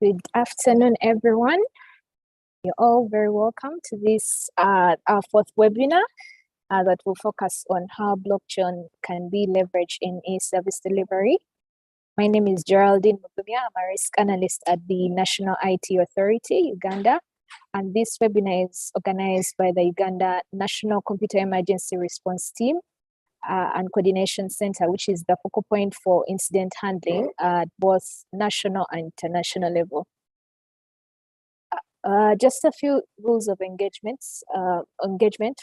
Good afternoon, everyone. You're all very welcome to this our fourth webinar that will focus on how blockchain can be leveraged in e-service delivery. My name is Geraldine Mugumya. I'm a risk analyst at the National IT Authority, Uganda. And this webinar is organized by the Uganda National Computer Emergency Response Team and Coordination Center, which is the focal point for incident handling at both national and international level. Just a few rules of engagement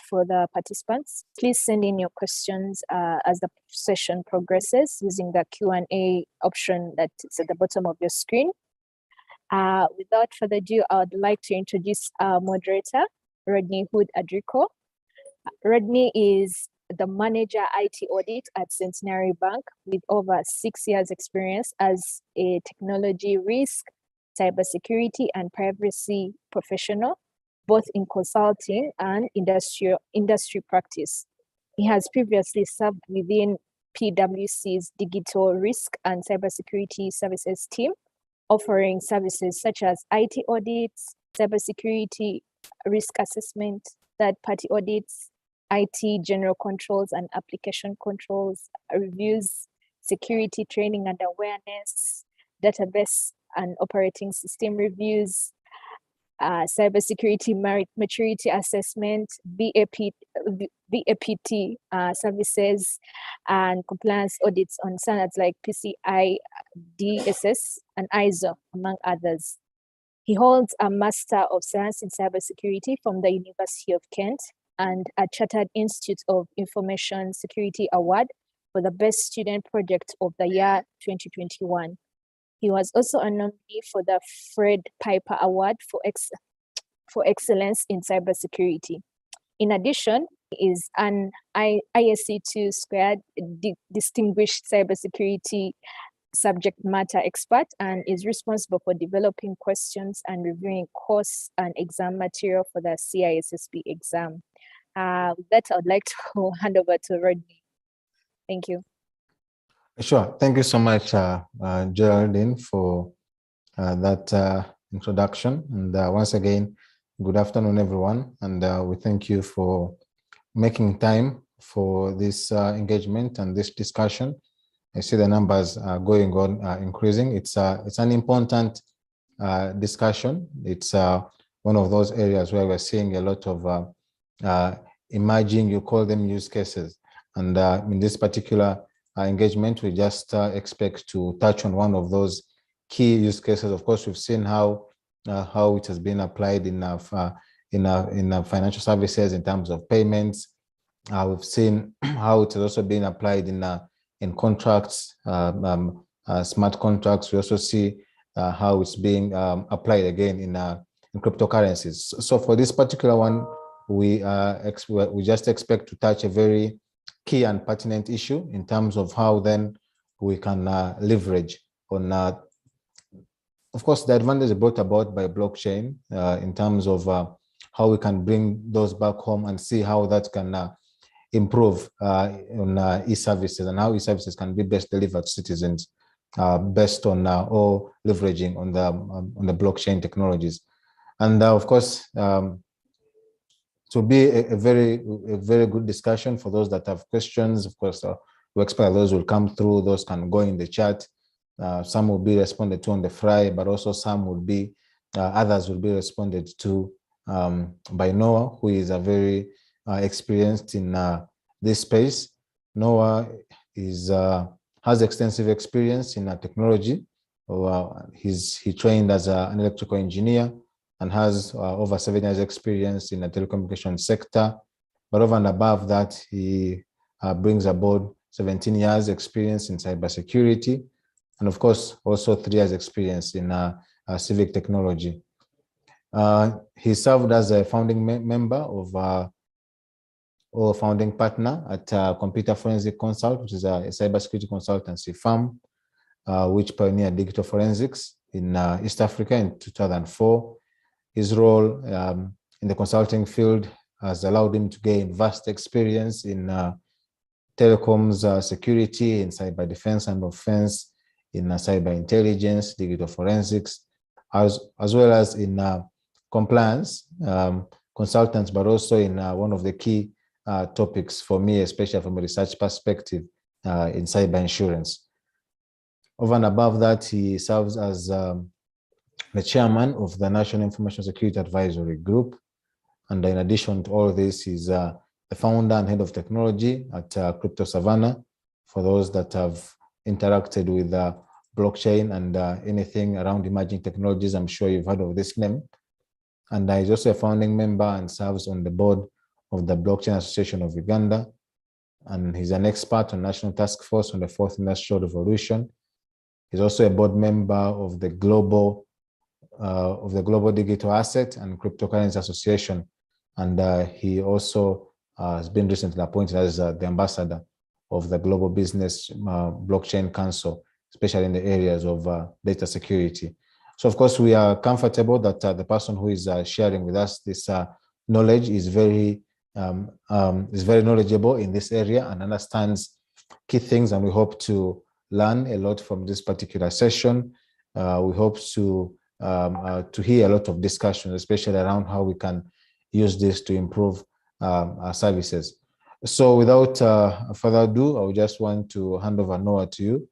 for the participants. Please send in your questions as the session progresses using the Q&A option that is at the bottom of your screen. Without further ado, I would like to introduce our moderator, Rodney Hood-Adrico. Rodney is the manager IT audit at Centenary Bank with over 6 years experience as a technology risk, cybersecurity and privacy professional, both in consulting and industry practice. He has previously served within PwC's digital risk and cybersecurity services team, offering services such as IT audits, cybersecurity risk assessment, third-party audits, IT general controls and application controls, reviews, security training and awareness, database and operating system reviews, cybersecurity maturity assessment, BAPT services, and compliance audits on standards like PCI DSS and ISO, among others. He holds a Master of Science in Cybersecurity from the University of Kent and a Chartered Institute of Information Security Award for the Best Student Project of the year 2021. He was also a nominee for the Fred Piper Award for Excellence in Cybersecurity. In addition, he is an ISC 2 squared distinguished cybersecurity subject matter expert and is responsible for developing questions and reviewing course and exam material for the CISSP exam. With that, I would like to hand over to Rodney. Thank you. Sure. Thank you so much, Geraldine, for that introduction. And once again, good afternoon, everyone. And we thank you for making time for this engagement and this discussion. I see the numbers going on increasing. It's an important discussion. It's one of those areas where we're seeing a lot of emerging, you call them use cases. And in this particular engagement, we just expect to touch on one of those key use cases. Of course, we've seen how it has been applied in financial services in terms of payments. We've seen how it has also been applied in contracts, smart contracts. We also see how it's being applied again in cryptocurrencies. So for this particular one, we just expect to touch a very key and pertinent issue in terms of how then we can leverage on, of course, the advantage brought about by blockchain in terms of how we can bring those back home and see how that can improve on e-services and how e-services can be best delivered to citizens based on or leveraging on the blockchain technologies. And of course, to be a very good discussion for those that have questions. Of course, we expect those will come through. Those can go in the chat. Some will be responded to on the fly, but also some will be, others will be responded to by Noah, who is a very experienced in this space. Noah has extensive experience in technology. He trained as an electrical engineer and has over 7 years experience in the telecommunications sector. But over and above that, he brings aboard 17 years experience in cybersecurity. And of course, also 3 years experience in civic technology. He served as a founding member of or founding partner at Computer Forensic Consult, which is a cybersecurity consultancy firm, which pioneered digital forensics in East Africa in 2004. His role in the consulting field has allowed him to gain vast experience in telecoms security, in cyber defense and offense, in cyber intelligence, digital forensics, as well as in compliance consultants, but also in one of the key topics for me, especially from a research perspective, in cyber insurance. Over and above that, he serves as the chairman of the National Information Security Advisory Group. And in addition to all this, he's the founder and head of technology at Crypto Savannah. For those that have interacted with blockchain and anything around emerging technologies, I'm sure you've heard of this name. And he's also a founding member and serves on the board of the Blockchain Association of Uganda. And he's an expert on National Task Force on the Fourth Industrial Revolution. He's also a board member of the Global Digital Asset and Cryptocurrency Association. And he also has been recently appointed as the ambassador of the Global Business Blockchain Council, especially in the areas of data security. So, of course, we are comfortable that the person who is sharing with us this knowledge is very knowledgeable in this area and understands key things, and we hope to learn a lot from this particular session. We hope to hear a lot of discussion, especially around how we can use this to improve our services. So without further ado, I would just want to hand over Noah to you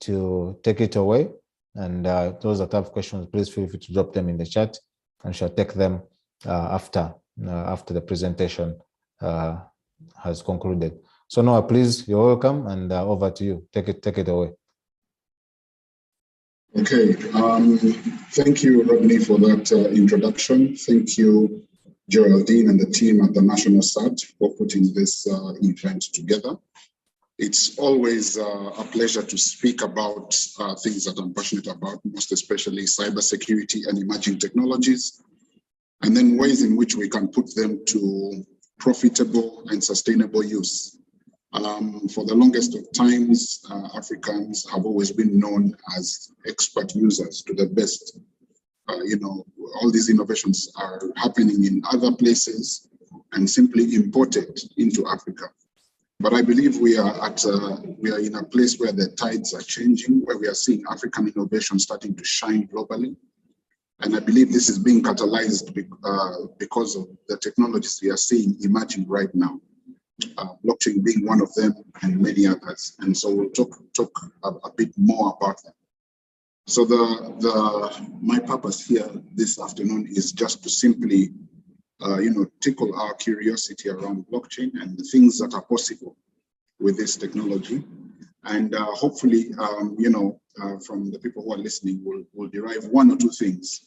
to take it away. And those that have questions, please feel free to drop them in the chat, and shall take them after the presentation has concluded. So Noah, please, you're welcome, and over to you. Take it away. Okay, thank you, Rodney, for that introduction. Thank you, Geraldine and the team at the National SAT for putting this event together. It's always a pleasure to speak about things that I'm passionate about, most especially cybersecurity and emerging technologies, and then ways in which we can put them to profitable and sustainable use. For the longest of times, Africans have always been known as expert users to the best. All these innovations are happening in other places and simply imported into Africa. But I believe we are in a place where the tides are changing, where we are seeing African innovation starting to shine globally. And I believe this is being catalyzed because of the technologies we are seeing emerging right now. Blockchain being one of them, and many others. And so we'll talk a bit more about them. So my purpose here this afternoon is just to simply tickle our curiosity around blockchain and the things that are possible with this technology. And hopefully, from the people who are listening, will derive one or two things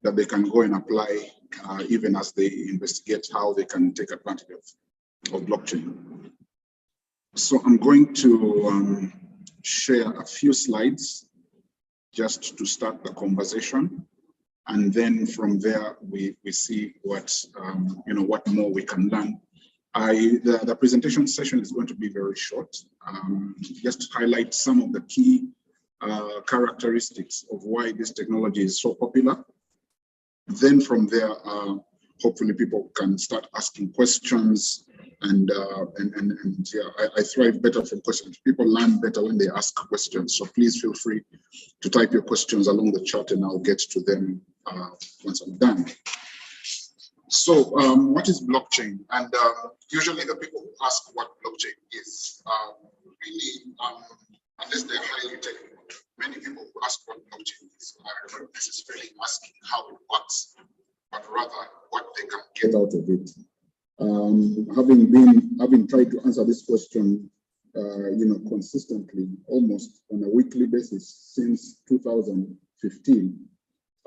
that they can go and apply even as they investigate how they can take advantage of blockchain. So I'm going to share a few slides just to start the conversation. And then from there, we see what more we can learn. The presentation session is going to be very short. Just to highlight some of the key characteristics of why this technology is so popular. Then from there, hopefully people can start asking questions. And I thrive better from questions. People learn better when they ask questions. So please feel free to type your questions along the chat, and I'll get to them once I'm done. So what is blockchain? And usually the people who ask what blockchain is, unless they're highly technical, many people who ask what blockchain is are not necessarily asking how it works, but rather what they can get out of it. Having tried to answer this question, consistently, almost on a weekly basis since 2015,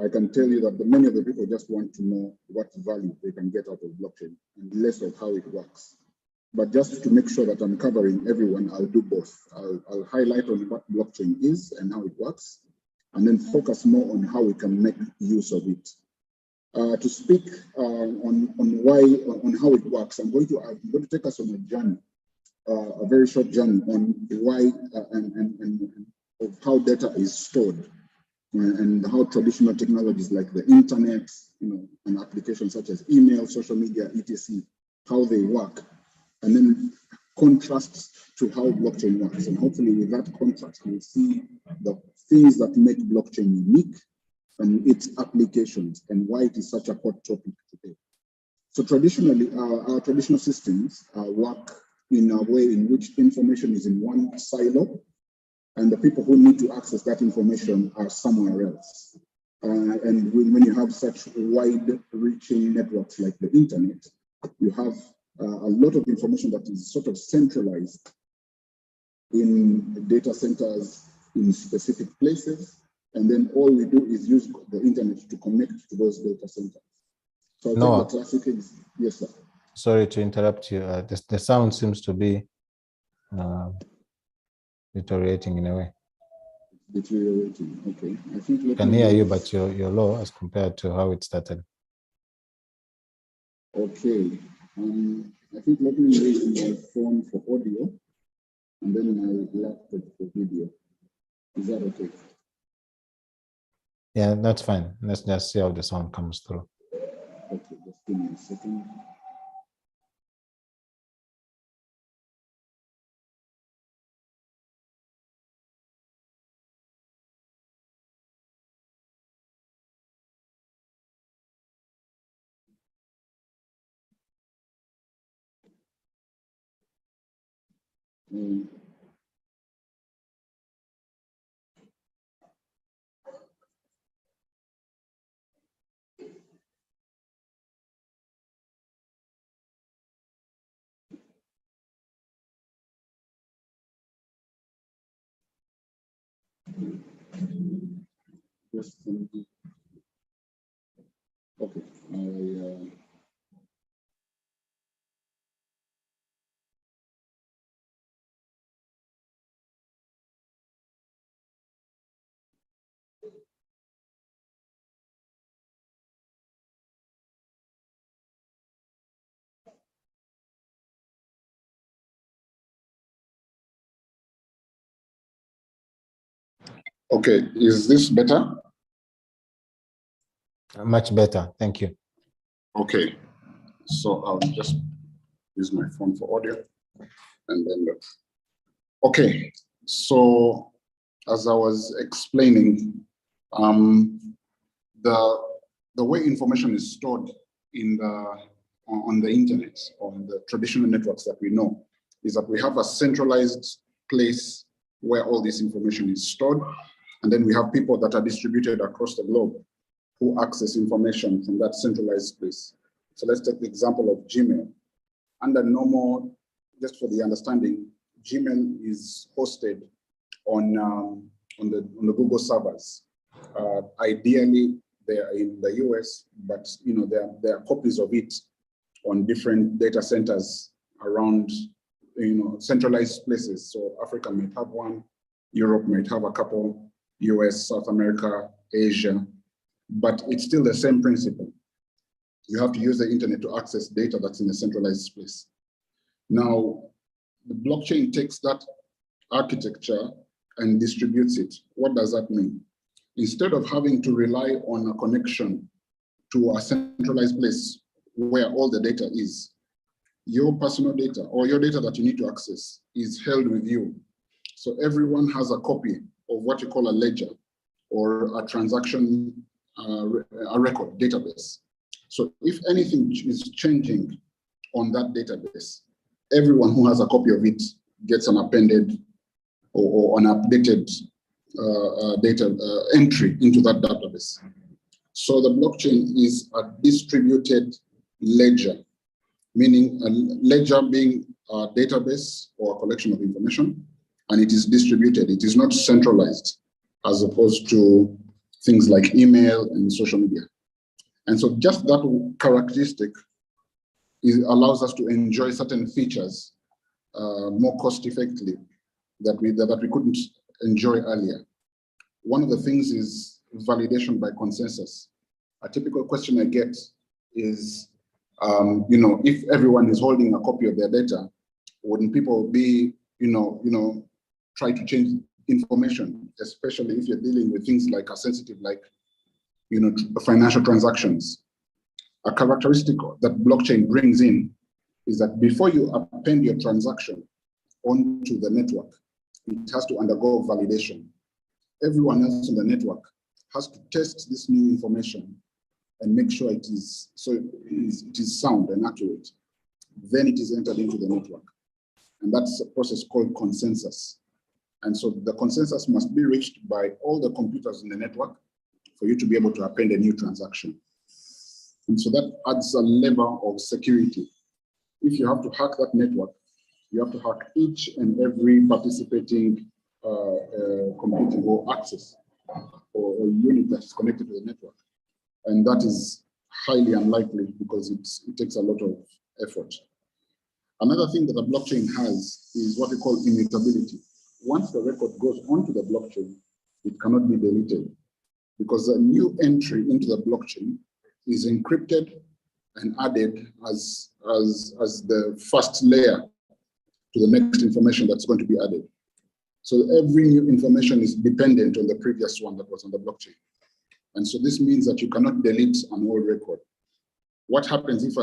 I can tell you that many of the people just want to know what value they can get out of blockchain and less of how it works. But just to make sure that I'm covering everyone, I'll do both. I'll highlight on what blockchain is and how it works, and then focus more on how we can make use of it. To speak on how it works, I'm going to take us on a journey, a very short journey on why and of how data is stored, and how traditional technologies like the internet, and applications such as email, social media, etc., how they work, and then contrast to how blockchain works. And hopefully with that contrast, we'll see the things that make blockchain unique its applications and why it is such a hot topic today. So traditionally, our traditional systems work in a way in which information is in one silo, and the people who need to access that information are somewhere else. And when you have such wide-reaching networks like the internet, you have a lot of information that is sort of centralized in data centers in specific places, and then all we do is use the internet to connect to those data centers. So I think the classic is, yes, sir. Sorry to interrupt you. The sound seems to be deteriorating in a way. Deteriorating, okay. I think I can hear you, but you're low as compared to how it started. Okay. I think let me use my phone for audio and then my laptop for video. Is that okay? Yeah, that's fine. Let's just see how the sound comes through. Okay, just give me a second. Just okay. Okay, is this better? Much better, thank you. Okay, so I'll just use my phone for audio and then okay, so as I was explaining, the way information is stored on the internet, on the traditional networks that we know, is that we have a centralized place where all this information is stored, and then we have people that are distributed across the globe who access information from that centralized place. So let's take the example of Gmail. Under normal, just for the understanding, Gmail is hosted on the Google servers. Ideally, they are in the US, but there are copies of it on different data centers around centralized places. So Africa might have one, Europe might have a couple, US, South America, Asia, but it's still the same principle. You have to use the internet to access data that's in a centralized place. Now, the blockchain takes that architecture and distributes it. What does that mean? Instead of having to rely on a connection to a centralized place where all the data is, your personal data or your data that you need to access is held with you. So everyone has a copy of what you call a ledger or a transaction a record database. So if anything is changing on that database, everyone who has a copy of it gets an appended or an updated data entry into that database. So the blockchain is a distributed ledger, meaning a ledger being a database or a collection of information, and it is distributed. It is not centralized, as opposed to things like email and social media. And so just that characteristic allows us to enjoy certain features more cost effectively that we couldn't enjoy earlier. One of the things is validation by consensus. A typical question I get is, if everyone is holding a copy of their data, wouldn't people be, try to change information, especially if you're dealing with things like sensitive, like, financial transactions. A characteristic that blockchain brings in is that before you append your transaction onto the network, it has to undergo validation. Everyone else in the network has to test this new information and make sure it is sound and accurate. Then it is entered into the network. And that's a process called consensus. And so the consensus must be reached by all the computers in the network for you to be able to append a new transaction. And so that adds a level of security. If you have to hack that network, you have to hack each and every participating computing or access or unit that is connected to the network. And that is highly unlikely because it takes a lot of effort. Another thing that the blockchain has is what we call immutability. Once the record goes onto the blockchain, it cannot be deleted because a new entry into the blockchain is encrypted and added as the first layer to the next information that's going to be added. So every new information is dependent on the previous one that was on the blockchain. And so this means that you cannot delete an old record. What happens if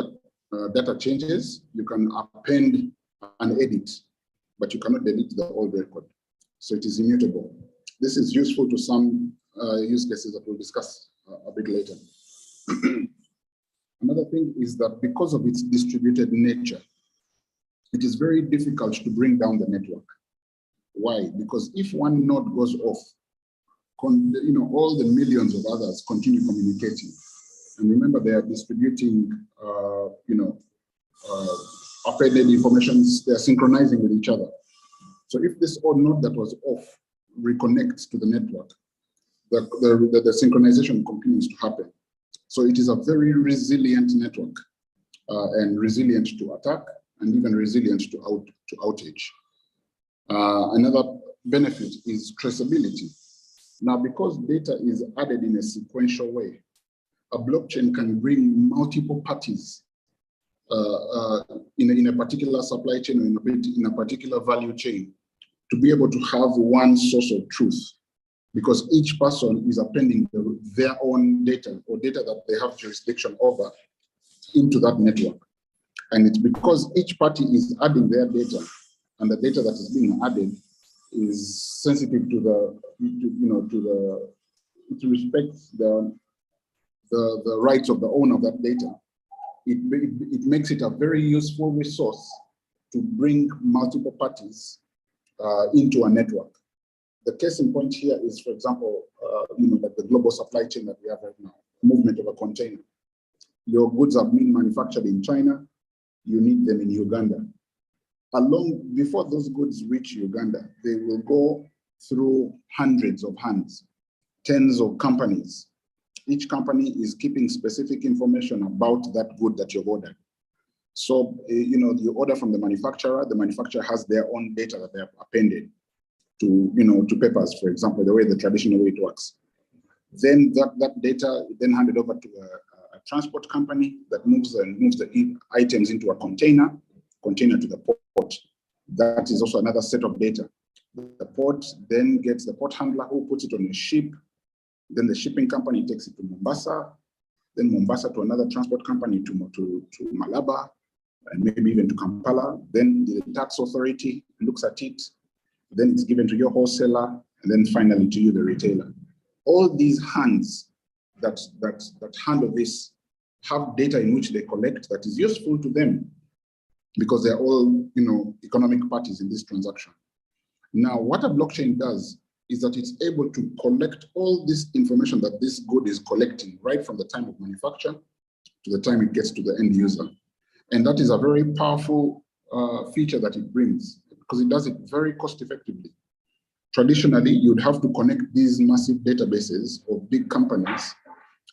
data changes? You can append and edit, but you cannot delete the old record. So it is immutable. This is useful to some use cases that we'll discuss a bit later. Another thing is that because of its distributed nature, it is very difficult to bring down the network. Why? Because if one node goes off, all the millions of others continue communicating. And remember, they are distributing, appended informations, they are synchronizing with each other. So if this odd node that was off reconnects to the network, the synchronization continues to happen. So it is a very resilient network and resilient to attack and even resilient to outage. Another benefit is traceability. Now, because data is added in a sequential way, a blockchain can bring multiple parties in a particular supply chain or in a particular value chain to be able to have one source of truth, because each person is appending their own data or data that they have jurisdiction over into that network. And it's because each party is adding their data, and the data that is being added is sensitive to it respects the rights of the owner of that data. It makes it a very useful resource to bring multiple parties into a network. The case in point here is, for example, like the global supply chain that we have right now, movement of a container. Your goods have been manufactured in China, you need them in Uganda. Before those goods reach Uganda, they will go through hundreds of hands, tens of companies. Each company is keeping specific information about that good that you've ordered. So, you order from the manufacturer has their own data that they have appended to papers, for example, the traditional way it works. Then that data is then handed over to a transport company that moves the items into a container to the port. That is also another set of data. The port then gets the port handler who puts it on a ship. Then the shipping company takes it to Mombasa, then Mombasa to another transport company to Malaba, and maybe even to Kampala. Then the tax authority looks at it. Then it's given to your wholesaler, and then finally to you, the retailer. All these hands that handle this have data in which they collect that is useful to them because they're all economic parties in this transaction. Now, what a blockchain does is that it's able to collect all this information that this good is collecting right from the time of manufacture to the time it gets to the end user. And that is a very powerful feature that it brings because it does it very cost effectively. Traditionally, you'd have to connect these massive databases of big companies,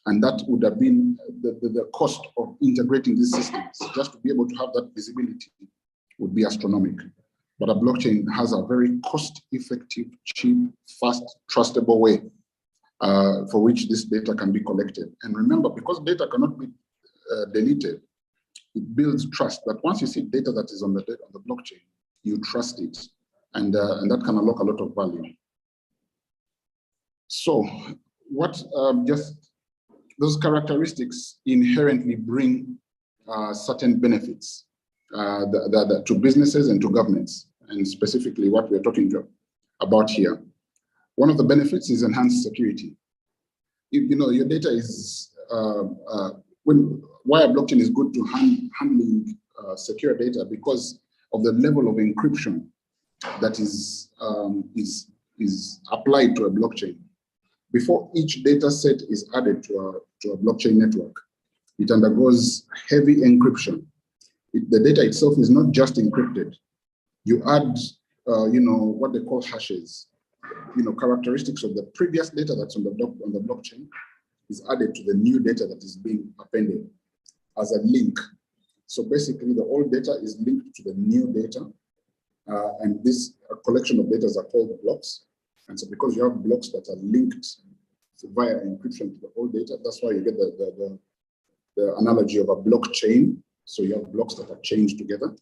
and that would have been the cost of integrating these systems. Just to be able to have that visibility would be astronomical. But a blockchain has a very cost-effective, cheap, fast, trustable way for which this data can be collected. And remember, because data cannot be deleted, it builds trust that once you see data that is on the blockchain, you trust it. And that can unlock a lot of value. So what just those characteristics inherently bring certain benefits to businesses and to governments, and specifically what we're talking about here. One of the benefits is enhanced security. your data is, why a blockchain is good to handling secure data, because of the level of encryption that is applied to a blockchain. Before each data set is added to a blockchain network, it undergoes heavy encryption. The data itself is not just encrypted. You add, what they call hashes. Characteristics of the previous data that's on the blockchain is added to the new data that is being appended as a link. So basically, the old data is linked to the new data, and this collection of data are called blocks. And so, because you have blocks that are linked via encryption to the old data, that's why you get the analogy of a blockchain. So you have blocks that are chained together,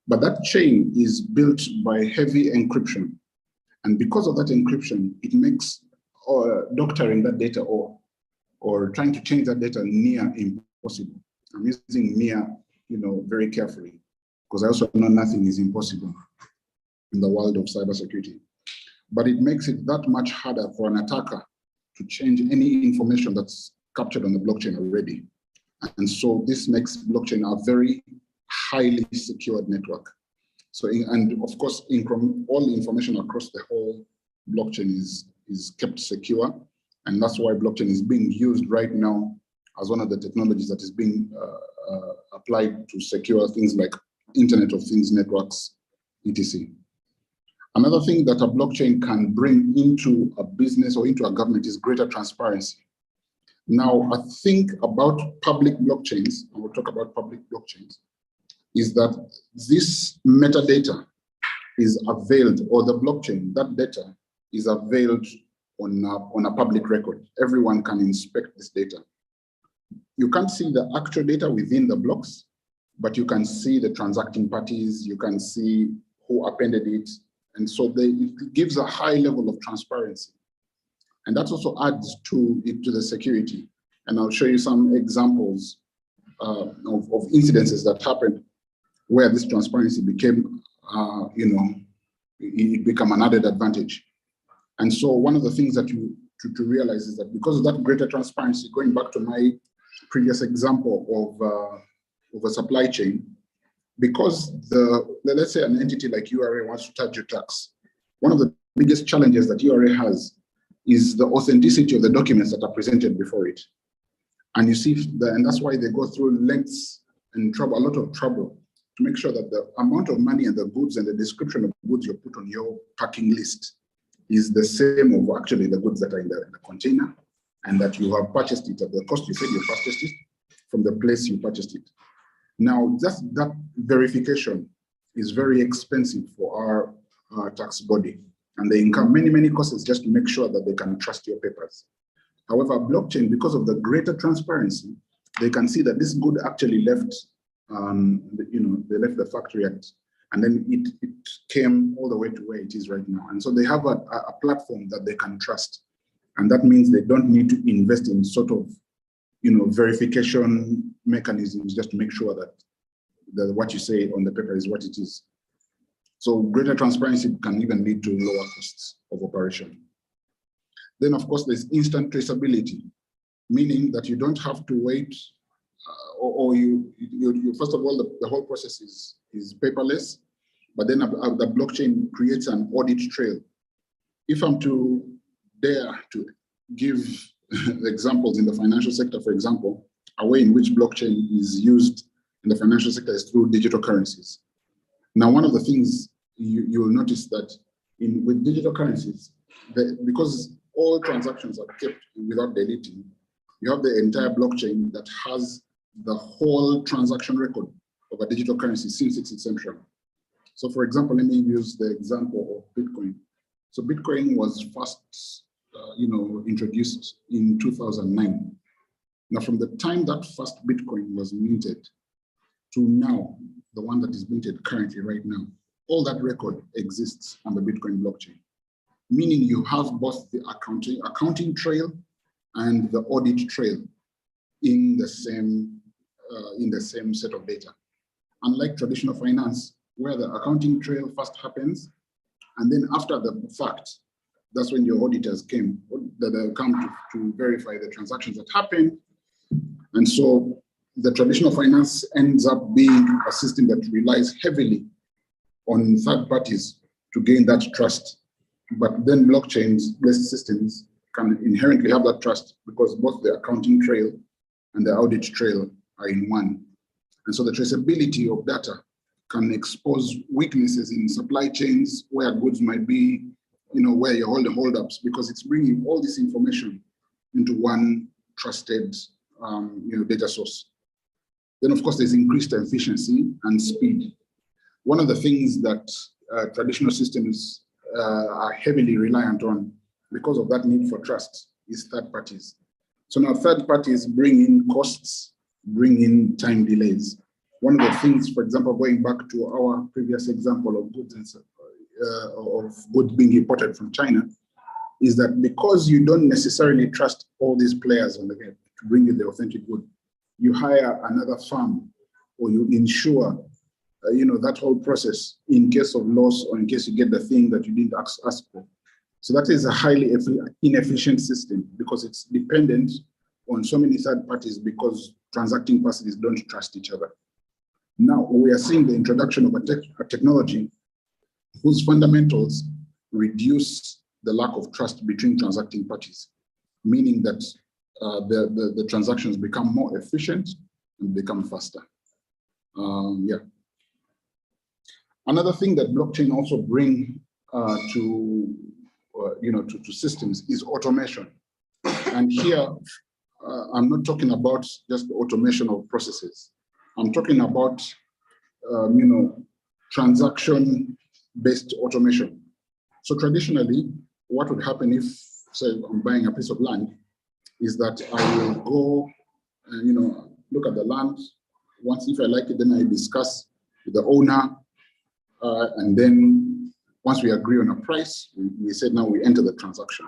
but that chain is built by heavy encryption. And because of that encryption, it makes doctoring that data or trying to change that data near impossible. I'm using near, very carefully, because I also know nothing is impossible in the world of cybersecurity. But it makes it that much harder for an attacker to change any information that's captured on the blockchain already. And so this makes blockchain a very highly secured network. So, and of course, all information across the whole blockchain is kept secure. And that's why blockchain is being used right now as one of the technologies that is being applied to secure things like Internet of Things networks, etc. Another thing that a blockchain can bring into a business or into a government is greater transparency. Now, I think about public blockchains, and we'll talk about public blockchains, is that this metadata is availed, or the blockchain, that data is availed on a public record. Everyone can inspect this data. You can't see the actual data within the blocks, but you can see the transacting parties, you can see who appended it, and so it gives a high level of transparency. And that also adds to the security. And I'll show you some examples of incidences that happened where this transparency became, it became an added advantage. And so one of the things that to realize is that because of that greater transparency, going back to my previous example of a supply chain, because let's say an entity like URA wants to charge you tax, one of the biggest challenges that URA has is the authenticity of the documents that are presented before it. And you see, and that's why they go through lengths and a lot of trouble to make sure that the amount of money and the goods and the description of goods you put on your packing list is the same of actually the goods that are in the container, and that you have purchased it at the cost you said you purchased it from the place you purchased it. Now, just that verification is very expensive for our tax body, and they incur many costs just to make sure that they can trust your papers. However, blockchain, because of the greater transparency, they can see that this good actually left, they left the factory and then it came all the way to where it is right now. And so they have a platform that they can trust. And that means they don't need to invest in sort of, verification mechanisms just to make sure that what you say on the paper is what it is. So greater transparency can even lead to lower costs of operation. Then, of course, there's instant traceability, meaning that you don't have to wait, or you first of all, the whole process is paperless, but then the blockchain creates an audit trail. If I'm to dare to give examples in the financial sector, for example, a way in which blockchain is used in the financial sector is through digital currencies. Now, one of the things you will notice that with digital currencies, because all transactions are kept without deleting, you have the entire blockchain that has the whole transaction record of a digital currency since its inception. So for example, let me use the example of Bitcoin. So Bitcoin was first introduced in 2009. Now, from the time that first Bitcoin was minted to now, the one that is minted currently right now, all that record exists on the Bitcoin blockchain, meaning you have both the accounting trail and the audit trail in the same set of data. Unlike traditional finance, where the accounting trail first happens, and then after the fact, That's when your auditors came, that they come to verify the transactions that happened. And so the traditional finance ends up being a system that relies heavily on third parties to gain that trust. But then blockchain-based systems can inherently have that trust because both the accounting trail and the audit trail are in one. And so the traceability of data can expose weaknesses in supply chains where goods might be, where you hold the holdups, because it's bringing all this information into one trusted data source. Then, of course, there's increased efficiency and speed. One of the things that traditional systems are heavily reliant on because of that need for trust is third parties. So now third parties bring in costs, bring in time delays. One of the things, for example, going back to our previous example of goods being imported from China, is that because you don't necessarily trust all these players on the net to bring you the authentic good, you hire another firm or you insure that whole process in case of loss or in case you get the thing that you didn't ask for. So that is a highly inefficient system because it's dependent on so many third parties because transacting parties don't trust each other. Now we are seeing the introduction of a technology whose fundamentals reduce the lack of trust between transacting parties, meaning that the transactions become more efficient and become faster. Another thing that blockchain also bring to systems is automation. And here, I'm not talking about just the automation of processes. I'm talking about, transaction-based automation. So traditionally, what would happen if, say, I'm buying a piece of land, is that I will go and, look at the land. Once, if I like it, then I discuss with the owner. And then once we agree on a price, we said now we enter the transaction.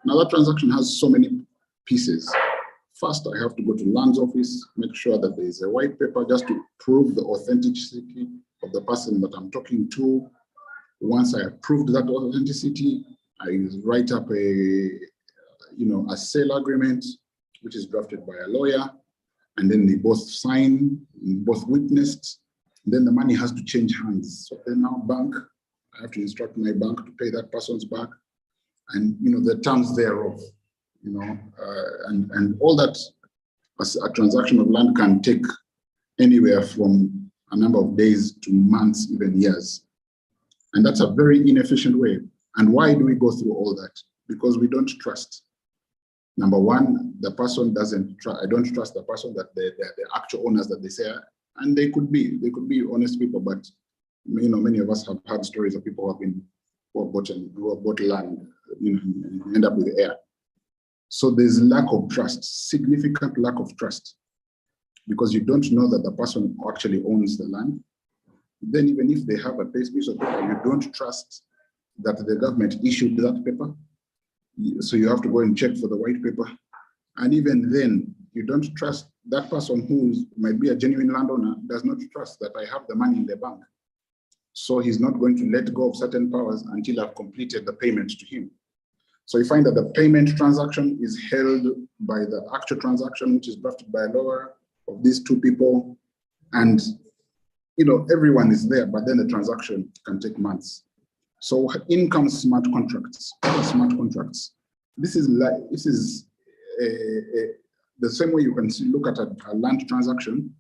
Now that transaction has so many pieces. First, I have to go to land's office, make sure that there is a white paper just to prove the authenticity of the person that I'm talking to. Once I have proved that authenticity, I write up a sale agreement, which is drafted by a lawyer, and then they both sign, both witnessed. Then the money has to change hands. So then now bank, I have to instruct my bank to pay that person's back, and the terms thereof, and all that. A transaction of land can take anywhere from a number of days to months, even years, and that's a very inefficient way. And why do we go through all that? Because we don't trust. Number one, the person doesn't trust. I don't trust the person that the actual owners that they say are. And they could be honest people, but many of us have had stories of people who have bought land, and end up with air. So there's lack of trust, significant lack of trust, because you don't know that the person actually owns the land. Then even if they have a piece of paper, you don't trust that the government issued that paper. So you have to go and check for the white paper. And even then, you don't trust that person who might be a genuine landowner, does not trust that I have the money in the bank. So he's not going to let go of certain powers until I've completed the payment to him. So you find that the payment transaction is held by the actual transaction, which is drafted by a lawyer of these two people. And everyone is there, but then the transaction can take months. So in comes smart contracts. Smart contracts. This is the same way you can look at a land transaction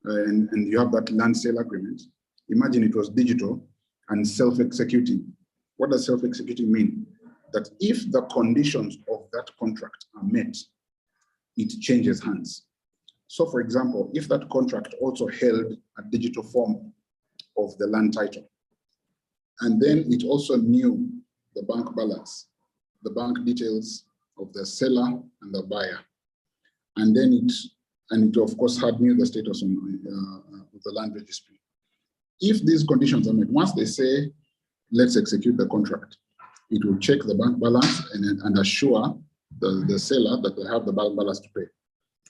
and you have that land sale agreement. Imagine it was digital and self-executing. What does self-executing mean? That if the conditions of that contract are met, it changes hands. So for example, if that contract also held a digital form of the land title, and then it also knew the bank balance, the bank details of the seller and the buyer, and then it of course knew the status of the land registry. If these conditions are met, once they say, let's execute the contract, it will check the bank balance and assure the seller that they have the bank balance to pay.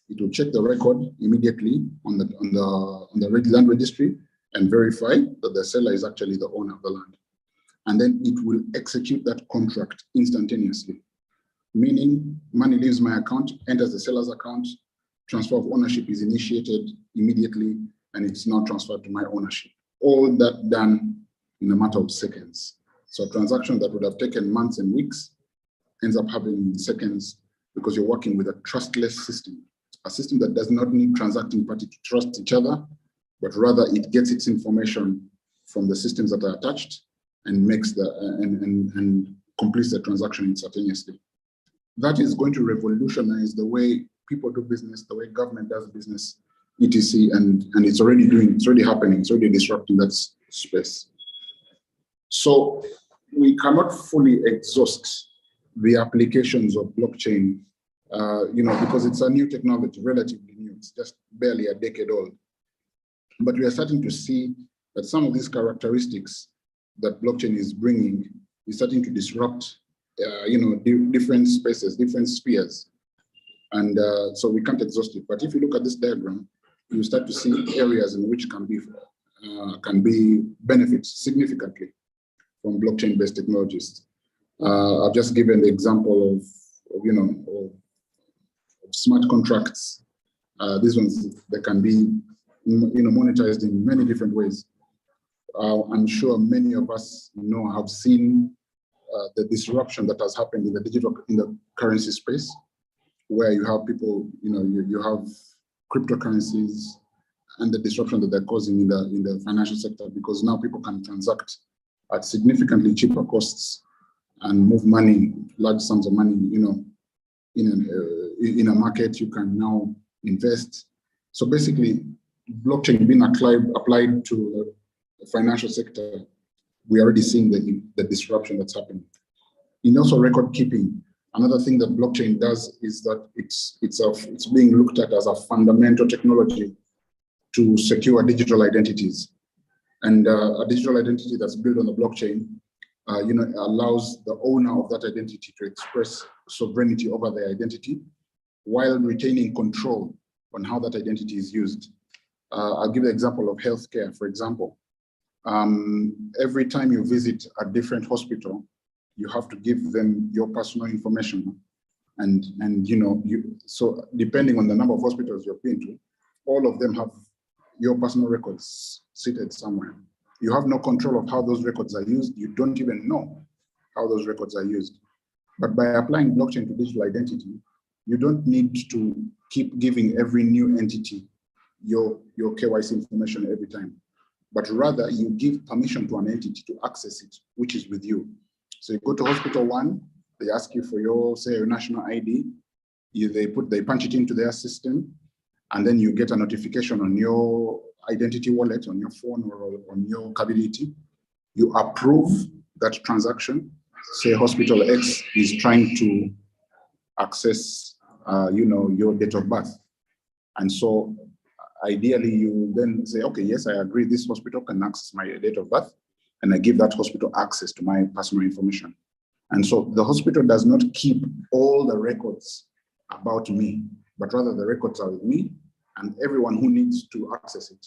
It will check the record immediately on the land registry and verify that the seller is actually the owner of the land. and then it will execute that contract instantaneously. Meaning money leaves my account, enters the seller's account, transfer of ownership is initiated immediately, and it's now transferred to my ownership. All that done in a matter of seconds. So a transaction that would have taken months and weeks ends up happening in seconds because you're working with a trustless system, a system that does not need transacting parties to trust each other, but rather it gets its information from the systems that are attached and makes and completes the transaction instantaneously. That is going to revolutionize the way people do business, the way government does business, etc. And it's already happening, it's already disrupting that space. So we cannot fully exhaust the applications of blockchain, because it's a new technology, relatively new. It's just barely a decade old. But we are starting to see that some of these characteristics that blockchain is bringing is starting to disrupt, different spaces, different spheres. And so we can't exhaust it. But if you look at this diagram, you start to see areas in which can be benefit significantly from blockchain-based technologies. I've just given the example of smart contracts. These ones, they can be monetized in many different ways. I'm sure many of us have seen the disruption that has happened in the currency space, where you have people, you have cryptocurrencies and the disruption that they're causing in the financial sector, because now people can transact at significantly cheaper costs and move money, large sums of money, in a market. You can now invest. So basically, blockchain being applied to the financial sector, we're already seeing the disruption that's happening. In also record keeping, another thing that blockchain does is that it's being looked at as a fundamental technology to secure digital identities. And a digital identity that's built on the blockchain, allows the owner of that identity to express sovereignty over their identity while retaining control on how that identity is used. I'll give the example of healthcare, for example. Every time you visit a different hospital, you have to give them your personal information. So depending on the number of hospitals you've been to, all of them have your personal records seated somewhere. You have no control of how those records are used. You don't even know how those records are used. But by applying blockchain to digital identity, you don't need to keep giving every new entity your KYC information every time, but rather you give permission to an entity to access it, which is with you. So you go to hospital one, they ask you for your national ID. They punch it into their system, and then you get a notification on your identity wallet, on your phone, or on your capability. You approve that transaction. Say Hospital X is trying to access, your date of birth. And so ideally you then say, okay, yes, I agree, this hospital can access my date of birth, and I give that hospital access to my personal information. And so the hospital does not keep all the records about me, but rather the records are with me, and everyone who needs to access it,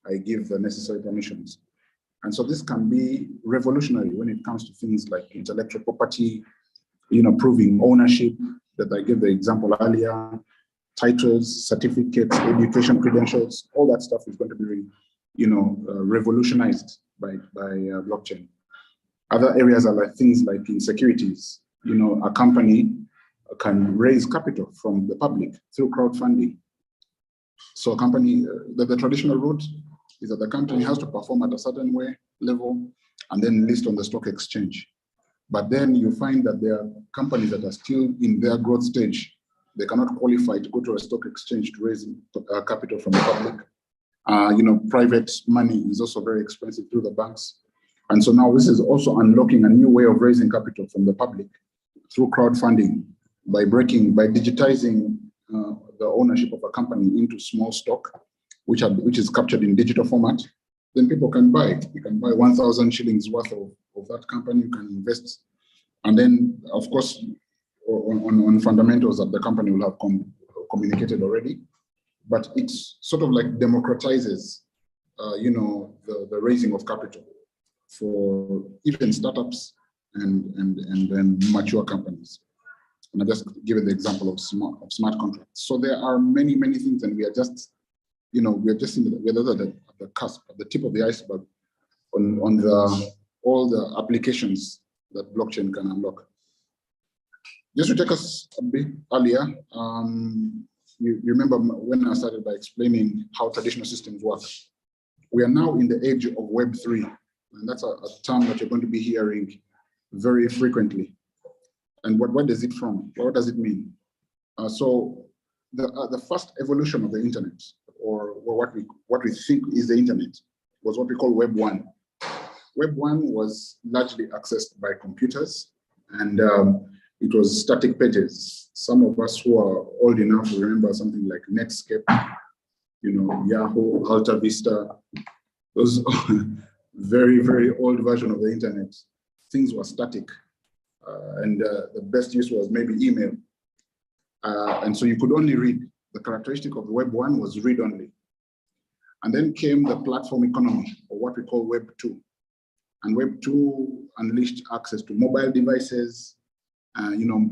I give the necessary permissions. And so this can be revolutionary when it comes to things like intellectual property, proving ownership, that I gave the example earlier, titles, certificates, education credentials, all that stuff is going to be, revolutionized by blockchain. Other areas are like things like in securities. A company can raise capital from the public through crowdfunding. So a company, the traditional route is that the company has to perform at a certain level and then list on the stock exchange. But then you find that there are companies that are still in their growth stage. They cannot qualify to go to a stock exchange to raise capital from the public. Private money is also very expensive through the banks. And so now this is also unlocking a new way of raising capital from the public through crowdfunding by digitizing the ownership of a company into small stock, which is captured in digital format. Then people can buy it. You can buy 1,000 shillings worth of that company. You can invest. And then, of course, on fundamentals that the company will have communicated already. But it's sort of like democratizes, the raising of capital. for even startups and then mature companies. And I just give the example of smart contracts. So there are many things, and we are just, we're just at the cusp, at the tip of the iceberg on all the applications that blockchain can unlock. Just to take us a bit earlier, you remember when I started by explaining how traditional systems work. We are now in the age of Web3, and that's a term that you're going to be hearing very frequently. And what does it from? What does it mean? So the first evolution of the internet, or what we think is the internet, was what we call Web 1. Web 1 was largely accessed by computers, and it was static pages. Some of us who are old enough to remember something like Netscape, Yahoo, Alta Vista, those very old version of the internet. Things were static, and the best use was maybe email. And so you could only read. The characteristic of Web 1 was read only. And then came the platform economy, or what we call Web 2. And Web 2 unleashed access to mobile devices,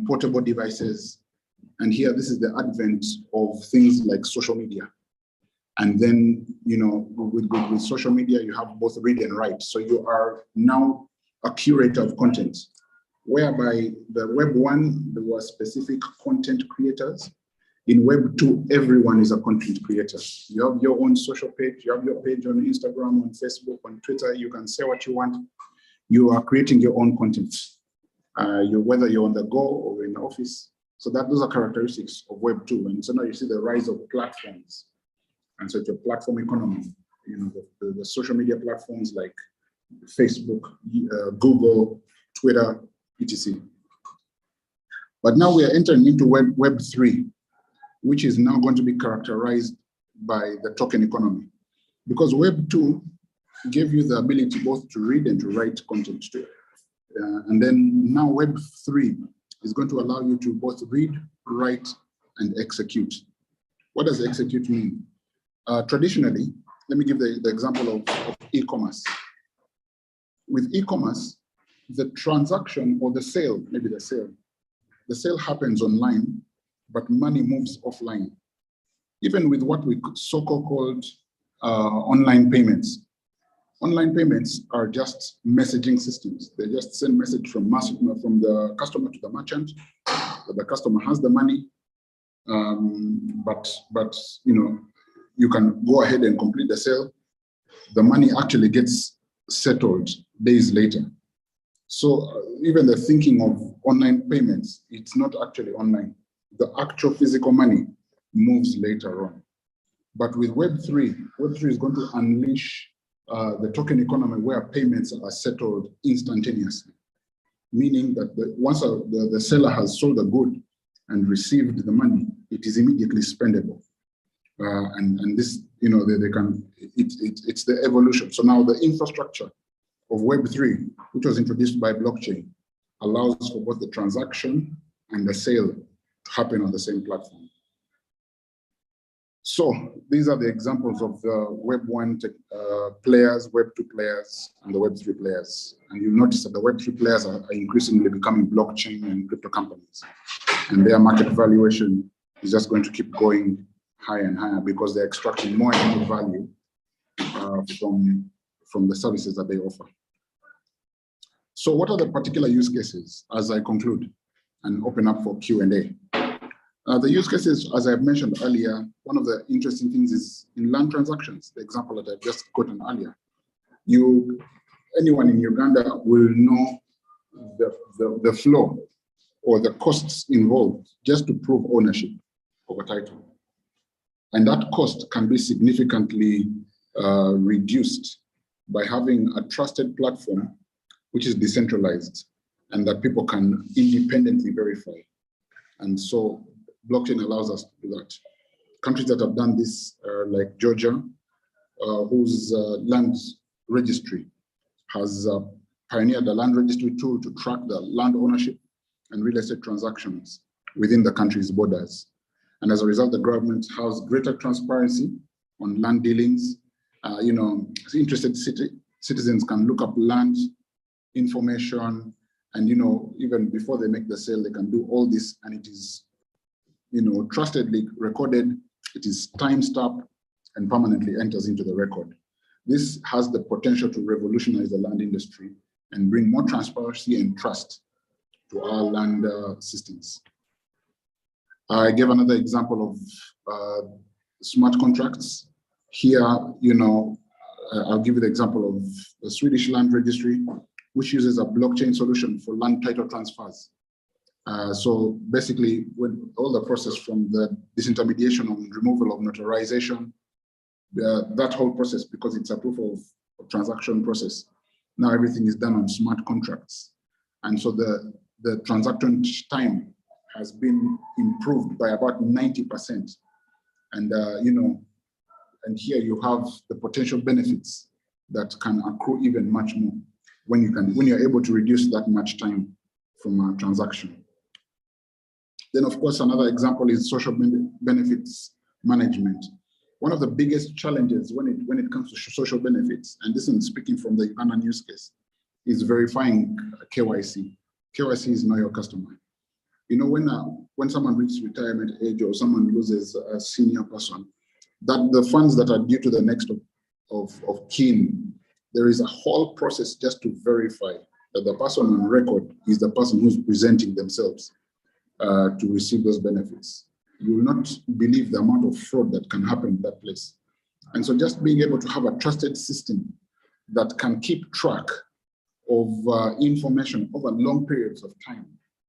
portable devices. And here, this is the advent of things like social media. And then, with social media, you have both read and write. So you are now a curator of content, whereby the Web 1, there were specific content creators. In Web 2, everyone is a content creator. You have your own social page, you have your page on Instagram, on Facebook, on Twitter, you can say what you want. You are creating your own content, whether you're on the go or in the office. So those are characteristics of Web 2. And so now you see the rise of platforms. And so it's a platform economy, the social media platforms like Facebook, Google, Twitter, etc. But now we are entering into Web 3, which is now going to be characterized by the token economy. Because Web 2 gave you the ability both to read and to write content too. And then now Web 3 is going to allow you to both read, write, and execute. What does execute mean? Traditionally, let me give the example of e-commerce. With e-commerce, the transaction or the sale, the sale happens online, but money moves offline. Even with what we so-called online payments. Online payments are just messaging systems. They just send message from the customer to the merchant. The customer has the money, but you can go ahead and complete the sale. The money actually gets settled days later. So even the thinking of online payments, it's not actually online. The actual physical money moves later on. But with Web3 is going to unleash the token economy where payments are settled instantaneously. Meaning that once the seller has sold a good and received the money, it is immediately spendable. And this, it's the evolution. So now the infrastructure of Web3, which was introduced by blockchain, allows for both the transaction and the sale to happen on the same platform. So these are the examples of the Web 1 players, Web 2 players, and the Web 3 players. And you'll notice that the Web 3 players are increasingly becoming blockchain and crypto companies. And their market valuation is just going to keep going higher and higher because they're extracting more and more value from the services that they offer. So what are the particular use cases as I conclude and open up for Q&A? The use cases, as I've mentioned earlier, one of the interesting things is in land transactions, the example that I've just gotten earlier. Anyone in Uganda will know the flow or the costs involved just to prove ownership of a title. And that cost can be significantly reduced by having a trusted platform which is decentralized and that people can independently verify. And so blockchain allows us to do that. Countries that have done this are like Georgia, whose land registry has pioneered the land registry tool to track the land ownership and real estate transactions within the country's borders. And as a result, the government has greater transparency on land dealings. Interested citizens can look up land information, and even before they make the sale, they can do all this, and it is trustedly recorded. It is time-stamped and permanently enters into the record. This has the potential to revolutionize the land industry and bring more transparency and trust to our land systems. I gave another example of smart contracts. Here, I'll give you the example of the Swedish Land Registry, which uses a blockchain solution for land title transfers. So basically, when all the process from the disintermediation and removal of notarization, that whole process, because it's a proof of transaction process, now everything is done on smart contracts. And so the transaction time has been improved by about 90%. And, and here you have the potential benefits that can accrue even much more when you're able to reduce that much time from a transaction. Then, of course, another example is social benefits management. One of the biggest challenges when it comes to social benefits, and this is speaking from the Ugandan use case, is verifying KYC. KYC is know your customer. When someone reaches retirement age or someone loses a senior person, that the funds that are due to the next of kin, there is a whole process just to verify that the person on record is the person who's presenting themselves to receive those benefits. You will not believe the amount of fraud that can happen in that place. And so just being able to have a trusted system that can keep track of information over long periods of time,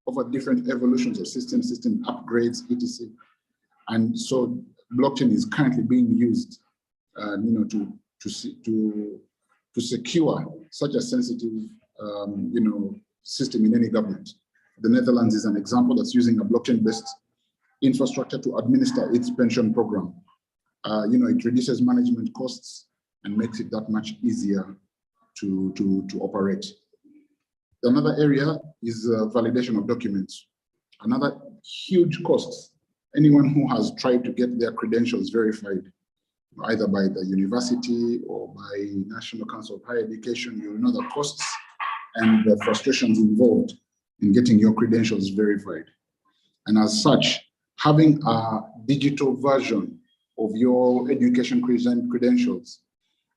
over different evolutions of system upgrades, etc. And so blockchain is currently being used to secure such a sensitive system in any government. The Netherlands is an example that's using a blockchain-based infrastructure to administer its pension program. It reduces management costs and makes it that much easier to operate. Another area is validation of documents. Another huge cost. Anyone who has tried to get their credentials verified, either by the university or by National Council of Higher Education, you know the costs and the frustrations involved in getting your credentials verified. And as such, having a digital version of your education credentials,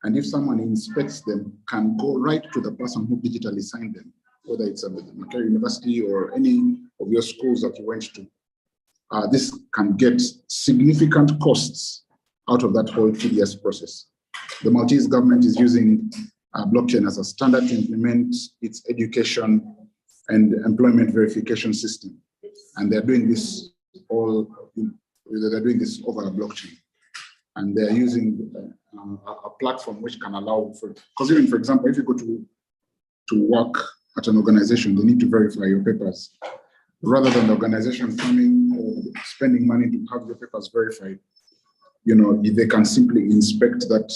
and if someone inspects them, can go right to the person who digitally signed them, whether it's at the Makerere University or any of your schools that you went to. This can get significant costs out of that whole tedious process. The Maltese government is using blockchain as a standard to implement its education and employment verification system. And they're doing this over a blockchain. And they're using a platform which can allow for, because even, for example, if you go to work at an organization, they need to verify your papers. Rather than the organization coming or spending money to have your papers verified, they can simply inspect that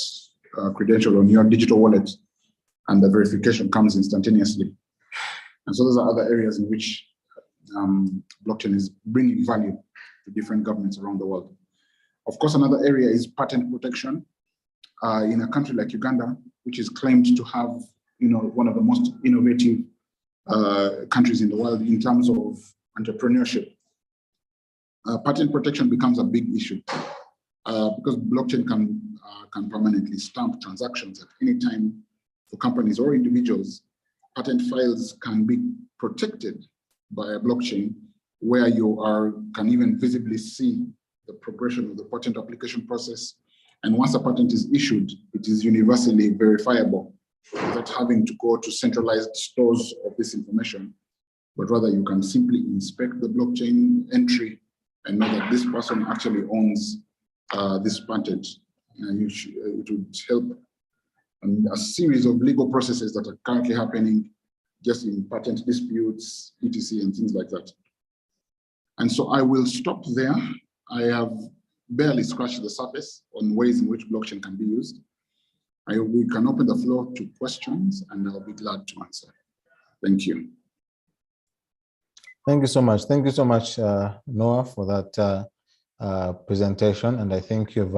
credential on your digital wallet, and the verification comes instantaneously. And so those are other areas in which blockchain is bringing value to different governments around the world. Of course, another area is patent protection. In a country like Uganda, which is claimed to have, one of the most innovative countries in the world in terms of entrepreneurship, patent protection becomes a big issue because blockchain can permanently stamp transactions at any time for companies or individuals. Patent files can be protected by a blockchain where you can even visibly see the progression of the patent application process. And once a patent is issued, it is universally verifiable without having to go to centralized stores of this information, but rather you can simply inspect the blockchain entry and know that this person actually owns this patent. And it would help a series of legal processes that are currently happening just in patent disputes, etc., and things like that. And so I will stop there. I have barely scratched the surface on ways in which blockchain can be used. We can open the floor to questions, and I'll be glad to answer. Thank you. Thank you so much. Thank you so much, Noah, for that presentation. And I think you've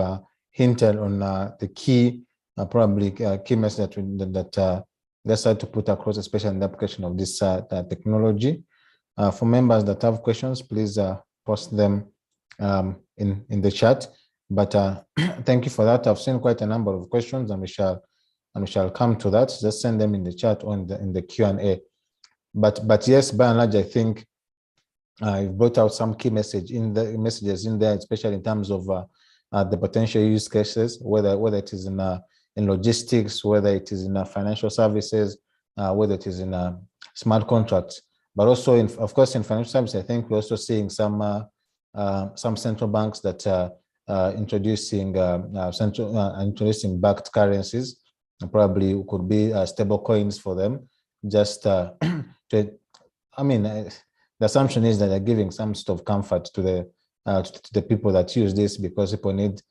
hinted on the key probably key message that they start to put across, especially in the application of this technology. For members that have questions, please post them in the chat. But thank you for that. I've seen quite a number of questions, and we shall come to that. Just send them in the chat or in the Q&A. But yes, by and large, I think you've brought out some key messages in there, especially in terms of the potential use cases, whether it is in logistics, whether it is in financial services, whether it is in smart contracts, but also of course in financial services. I think we're also seeing some central banks that are introducing backed currencies, and probably could be stable coins for them. Just the assumption is that they're giving some sort of comfort to the people that use this, because people need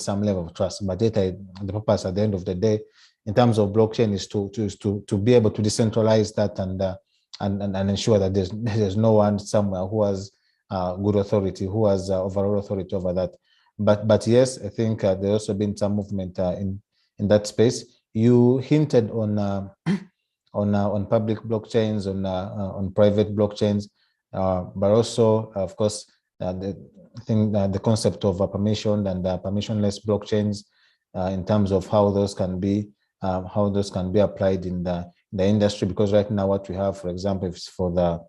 some level of trust. But the purpose at the end of the day, in terms of blockchain, is to be able to decentralize that and ensure that there's no one somewhere who has good authority, who has overall authority over that. But yes, I think there's also been some movement in that space. You hinted on public blockchains, on private blockchains, but also, of course, the concept of permission and permissionless blockchains, in terms of how those can be applied in the industry. Because right now, what we have, for example, is for the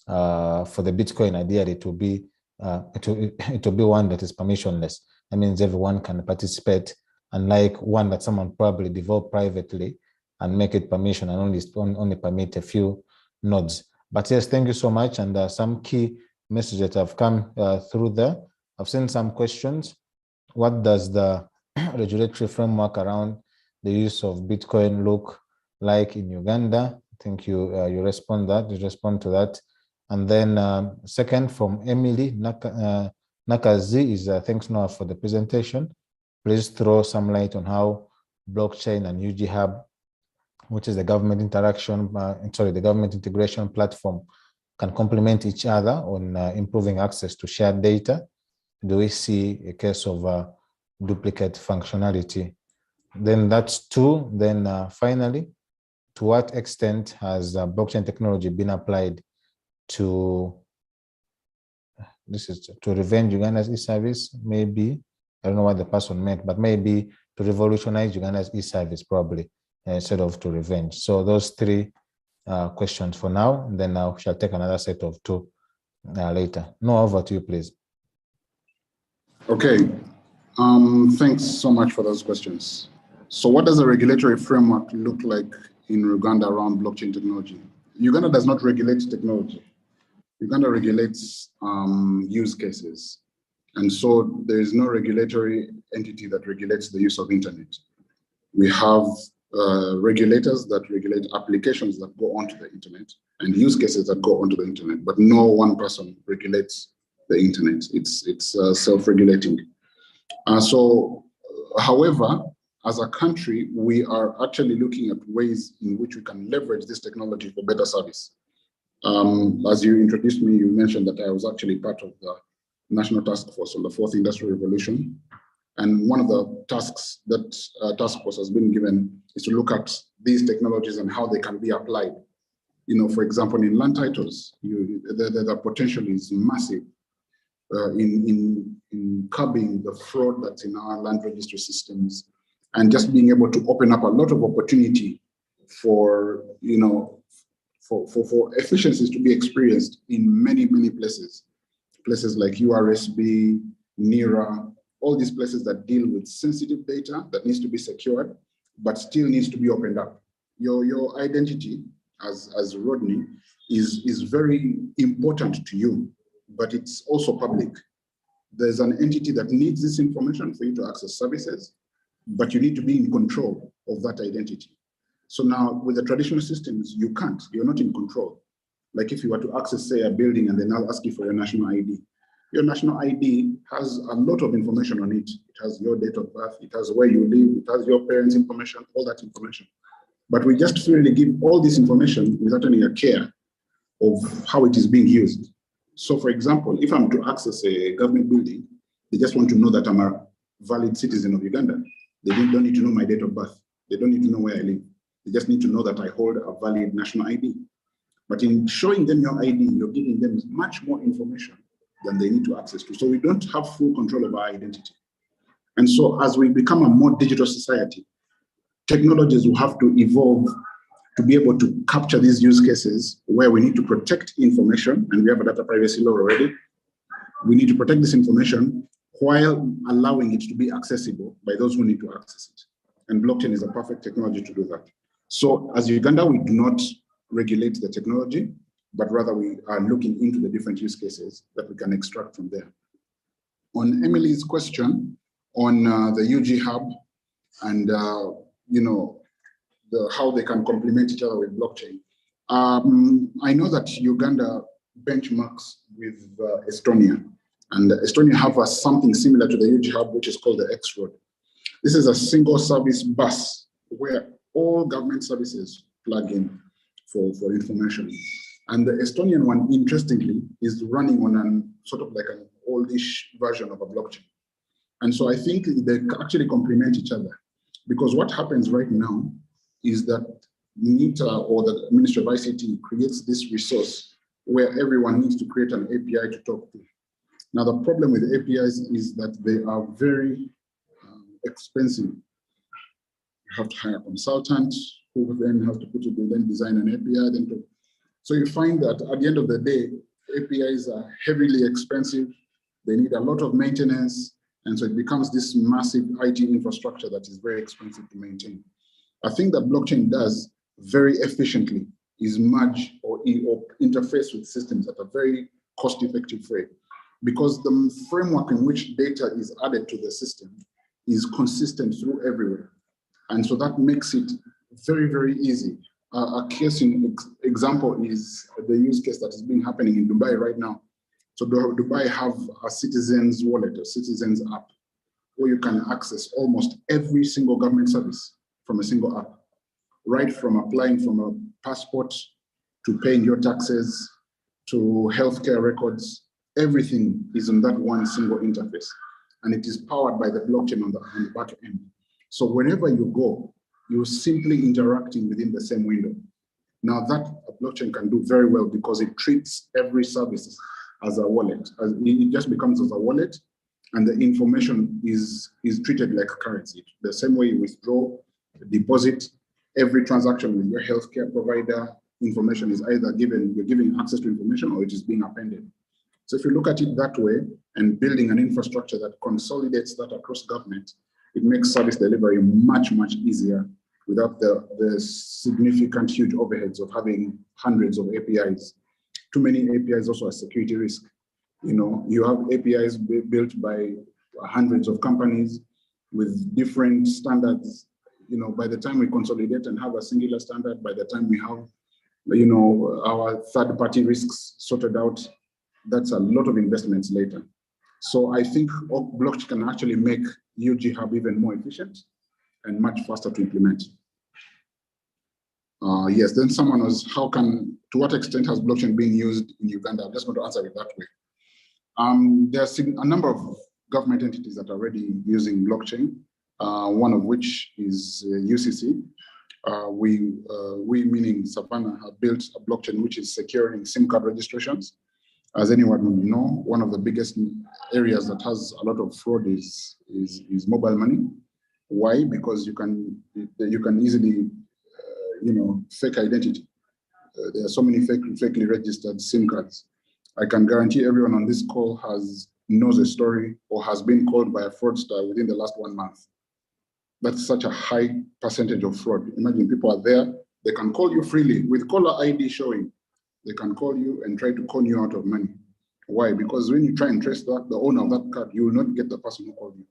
Bitcoin, ideally it will be one that is permissionless. That means everyone can participate, unlike one that someone probably developed privately and make it permission and only permit a few nodes. But yes, thank you so much. And some key messages that have come through there. I've seen some questions. What does the regulatory framework around the use of Bitcoin look like in Uganda? I think you respond to that. And then second, from Emily Nakazi is thanks Noah for the presentation. Please throw some light on how blockchain and UG Hub, which is the government integration platform, can complement each other on improving access to shared data. Do we see a case of duplicate functionality? Then that's two. Then finally, to what extent has blockchain technology been applied to revenge Uganda's e-service? Maybe, I don't know what the person meant, but maybe to revolutionize Uganda's e-service, probably, instead of to revenge. So those three questions for now, and then I shall take another set of two later. No, over to you, please. Okay, thanks so much for those questions. So what does the regulatory framework look like in Uganda around blockchain technology? Uganda does not regulate technology. Uganda regulates use cases. And so there is no regulatory entity that regulates the use of internet. We have regulators that regulate applications that go onto the internet and use cases that go onto the internet, but no one person regulates the internet. It's self-regulating. However, as a country, we are actually looking at ways in which we can leverage this technology for better service. As you introduced me, you mentioned that I was actually part of the National Task Force on the Fourth Industrial Revolution. And one of the tasks that task force has been given is to look at these technologies and how they can be applied. You know, for example, in land titles, the potential is massive in curbing the fraud that's in our land registry systems, and just being able to open up a lot of opportunity for, you know, for efficiencies to be experienced in many, many places. Places like URSB, NERA, all these places that deal with sensitive data that needs to be secured, but still needs to be opened up. Your identity as Rodney is very important to you, but it's also public. There's an entity that needs this information for you to access services, but you need to be in control of that identity. So now with the traditional systems, you're not in control. Like if you were to access, say, a building and then I'll ask you for your national ID. Your national ID has a lot of information on it. It has your date of birth, it has where you live, it has your parents' information, all that information. But we just really give all this information without any care of how it is being used. So for example, if I'm to access a government building, they just want to know that I'm a valid citizen of Uganda. They don't need to know my date of birth. They don't need to know where I live. They just need to know that I hold a valid national ID. But in showing them your ID, you're giving them much more information than they need to access to. So we don't have full control of our identity. And so as we become a more digital society, technologies will have to evolve to be able to capture these use cases where we need to protect information, and we have a data privacy law already. We need to protect this information while allowing it to be accessible by those who need to access it. And blockchain is a perfect technology to do that. So as Uganda, we do not regulate the technology, but rather we are looking into the different use cases that we can extract from there. On Emily's question on the UG Hub and how they can complement each other with blockchain. I know that Uganda benchmarks with Estonia, and Estonia have something similar to the UG Hub, which is called the X-Road. This is a single service bus where all government services plug in for information. And the Estonian one, interestingly, is running on an sort of like an oldish version of a blockchain. And so I think they actually complement each other, because what happens right now is that NITA or the Ministry of ICT creates this resource where everyone needs to create an API to talk to. Now, the problem with APIs is that they are very expensive. You have to hire a consultant who then have to then design an API. So you find that at the end of the day, APIs are heavily expensive. They need a lot of maintenance. And so it becomes this massive IT infrastructure that is very expensive to maintain. I think that blockchain does very efficiently is merge or interface with systems at a very cost-effective way, because the framework in which data is added to the system is consistent through everywhere. And so that makes it very, very easy. A case in example is the use case that has been happening in Dubai right now. So Dubai have a citizen's wallet, a citizen's app, where you can access almost every single government service from a single app, right from applying from a passport to paying your taxes to healthcare records. Everything is on that one single interface, and it is powered by the blockchain on the back end. So wherever you go, you're simply interacting within the same window. Now that a blockchain can do very well because it treats every service as a wallet. It just becomes as a wallet, and the information is treated like currency. The same way you withdraw, deposit, every transaction with your healthcare provider, information is either you're giving access to information, or it is being appended. So if you look at it that way and building an infrastructure that consolidates that across government, it makes service delivery much, much easier without the significant, huge overheads of having hundreds of APIs. Too many APIs also a security risk. You have APIs built by hundreds of companies with different standards. By the time we consolidate and have a singular standard, by the time we have, our third-party risks sorted out, that's a lot of investments later. So I think blockchain can actually make UG Hub even more efficient and much faster to implement. Yes, then someone was, to what extent has blockchain been used in Uganda? I'm just going to answer it that way. There's a number of government entities that are already using blockchain, one of which is UCC. We, meaning Savannah, have built a blockchain which is securing SIM card registrations. As anyone would know, one of the biggest areas that has a lot of fraud is mobile money. Why? Because you can easily, fake identity. There are so many fakely registered SIM cards. I can guarantee everyone on this call knows a story or has been called by a fraudster within the last 1 month. That's such a high percentage of fraud. Imagine people are there, they can call you freely with caller ID showing. They can call you and try to con you out of money. Why? Because when you try and trace the owner of that card, you will not get the person who called you.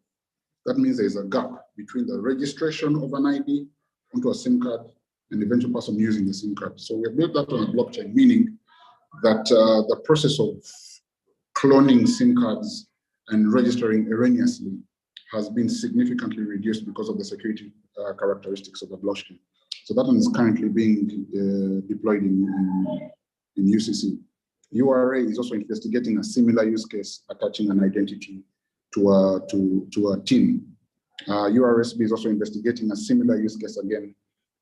That means there's a gap between the registration of an ID onto a SIM card and the eventual person using the SIM card. So we built that on a blockchain, meaning that the process of cloning SIM cards and registering erroneously has been significantly reduced because of the security characteristics of the blockchain. So that one is currently being deployed in UCC. URA is also investigating a similar use case, attaching an identity to a TIN. URSB is also investigating a similar use case again.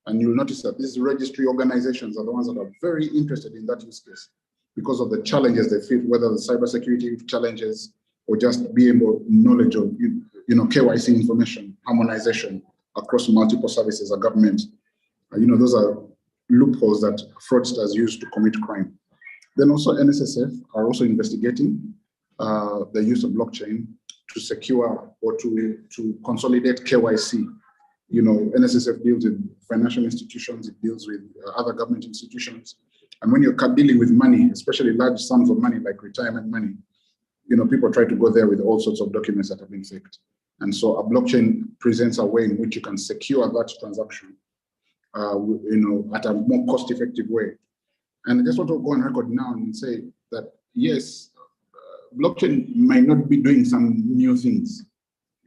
And you'll notice that these registry organizations are the ones that are very interested in that use case because of the challenges they face, whether the cybersecurity challenges or just be able knowledge of KYC information, harmonization across multiple services of government. Those are loopholes that fraudsters use to commit crime. Then also NSSF are also investigating the use of blockchain to secure or to consolidate KYC. NSSF deals with financial institutions, it deals with other government institutions. And when you're dealing with money, especially large sums of money like retirement money, people try to go there with all sorts of documents that have been faked. And so a blockchain presents a way in which you can secure that transaction, at a more cost-effective way. And I just want to go on record now and say that, yes, blockchain might not be doing some new things.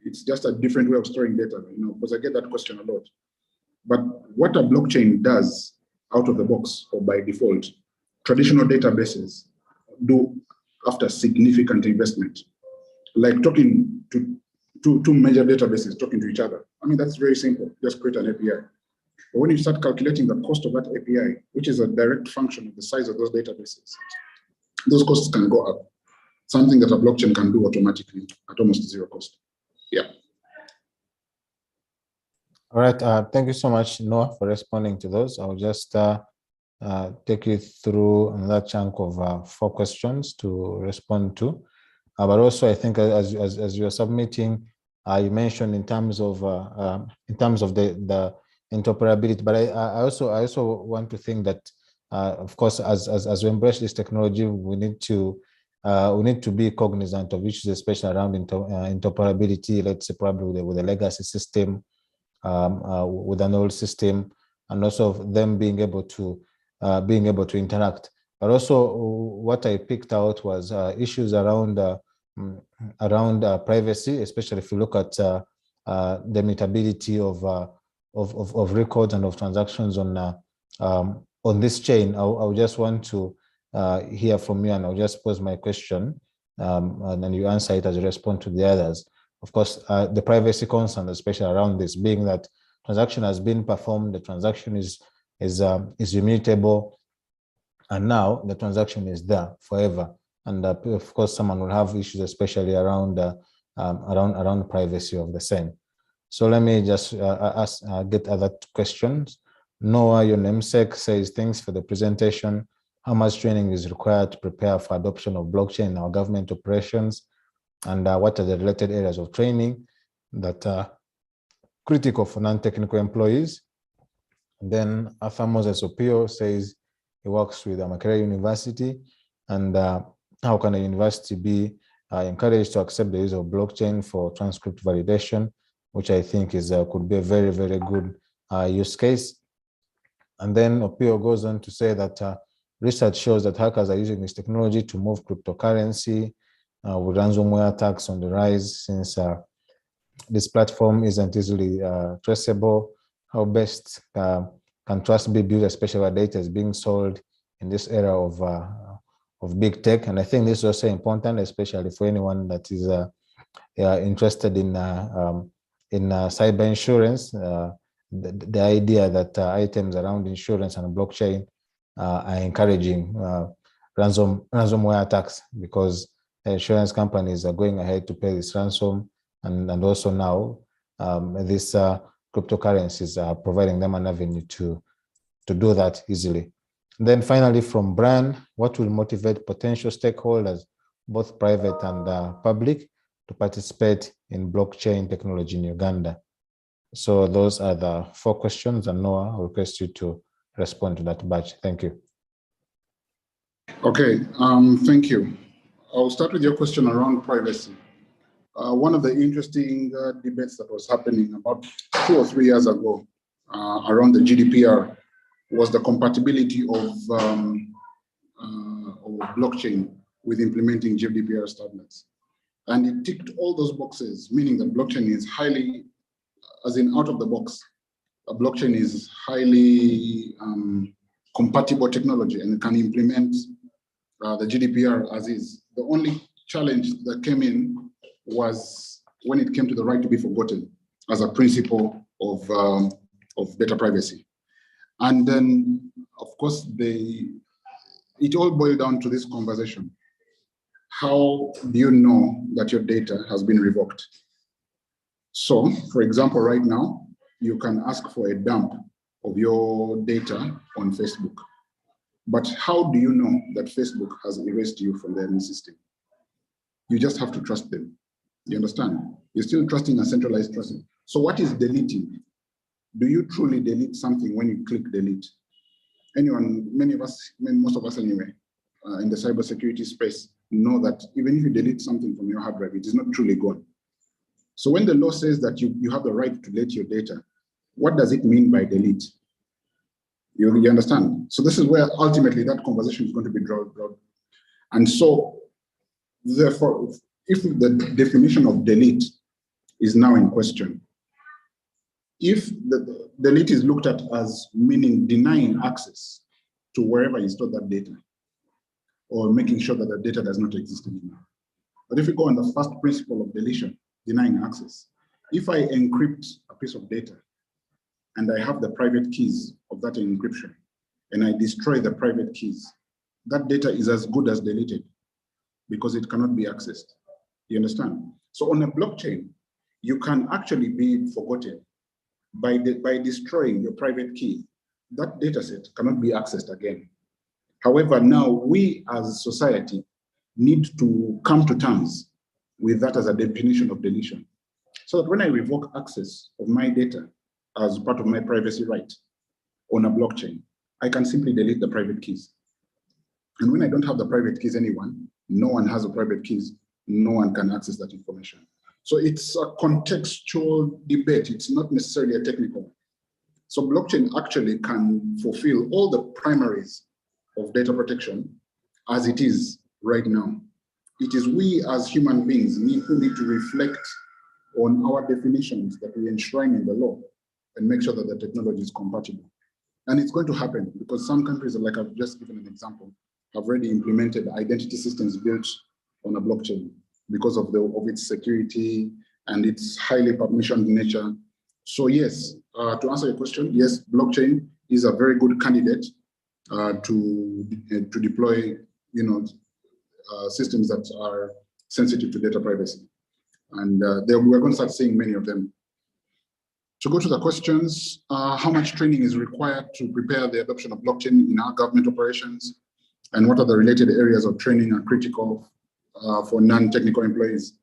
It's just a different way of storing data, because I get that question a lot. But what a blockchain does out of the box or by default, traditional databases do after significant investment, like talking to two major databases talking to each other. I mean, that's very simple, just create an API. But when you start calculating the cost of that API, which is a direct function of the size of those databases, those costs can go up. Something that a blockchain can do automatically at almost zero cost. Yeah. All right. Thank you so much, Noah, for responding to those. I'll just take you through another chunk of 4 questions to respond to. But also, I think as you're submitting, you mentioned in terms of the interoperability. But I also want to think that, of course, as we embrace this technology, we need to be cognizant of issues, especially around interoperability. Let's say probably with a legacy system, with an old system, and also them being able to interact. But also, what I picked out was issues around privacy, especially if you look at the mutability of records and of transactions on this chain. I just want to hear from you, and I'll just pose my question, and then you answer it as you respond to the others. Of course, the privacy concern, especially around this, being that transaction has been performed, the transaction is immutable, and now the transaction is there forever. And of course, someone will have issues, especially around privacy of the same. So let me just get other questions. Noah, your namesake, says, thanks for the presentation. How much training is required to prepare for adoption of blockchain in our government operations? And what are the related areas of training that are critical for non-technical employees? And then Arthur Moses Opio says he works with Makerere University, and how can a university be encouraged to accept the use of blockchain for transcript validation, which I think is could be a very, very good use case. And then Opio goes on to say that research shows that hackers are using this technology to move cryptocurrency, with ransomware attacks on the rise, since this platform isn't easily traceable. How best can trust be built, especially where data is being sold in this era of big tech? And I think this is also important, especially for anyone that is interested in cyber insurance. The idea that items around insurance and blockchain are encouraging ransomware attacks, because insurance companies are going ahead to pay this ransom, and also now these cryptocurrencies are providing them an avenue to do that easily. And then finally, from Brian, what will motivate potential stakeholders, both private and public, to participate in blockchain technology in Uganda? So those are the 4 questions, and Noah, I'll request you to respond to that batch. Thank you. Okay, thank you. I'll start with your question around privacy. One of the interesting debates that was happening about 2 or 3 years ago around the GDPR was the compatibility of blockchain with implementing GDPR standards. And it ticked all those boxes, meaning that blockchain is highly, as in out of the box, a blockchain is highly compatible technology and can implement the GDPR as is. The only challenge that came in was when it came to the right to be forgotten. as a principle of data privacy. And then, of course, it all boils down to this conversation. How do you know that your data has been revoked? So, for example, right now, you can ask for a dump of your data on Facebook. But how do you know that Facebook has erased you from their system? You just have to trust them. You understand? You're still trusting a centralized trusting. So what is deleting? Do you truly delete something when you click delete? Anyone, many of us, most of us anyway, in the cybersecurity space, know that even if you delete something from your hard drive, it is not truly gone. So when the law says that you have the right to delete your data, what does it mean by delete? You understand? So this is where ultimately that conversation is going to be drawn. And so, therefore, if the definition of delete is now in question, if the delete is looked at as meaning denying access to wherever you store that data, or making sure that the data does not exist anymore. But if you go on the first principle of deletion, denying access, if I encrypt a piece of data and I have the private keys of that encryption and I destroy the private keys, that data is as good as deleted because it cannot be accessed. You understand? So on a blockchain, you can actually be forgotten by destroying your private key. That data set cannot be accessed again. However, now we as society need to come to terms with that as a definition of deletion. So that when I revoke access of my data as part of my privacy right on a blockchain, I can simply delete the private keys. And when I don't have the private keys anyone, no one has the private keys, no one can access that information. So it's a contextual debate. It's not necessarily a technical one. So blockchain actually can fulfill all the primaries of data protection as it is right now. It is we as human beings who need to reflect on our definitions that we enshrine in the law and make sure that the technology is compatible. And it's going to happen because some countries, like I've just given an example, have already implemented identity systems built on a blockchain because of its security and its highly permissioned nature. So yes, to answer your question, yes, blockchain is a very good candidate to deploy, systems that are sensitive to data privacy. And we're going to start seeing many of them. To go to the questions, how much training is required to prepare the adoption of blockchain in our government operations? And what are the related areas of training are critical for non-technical employees?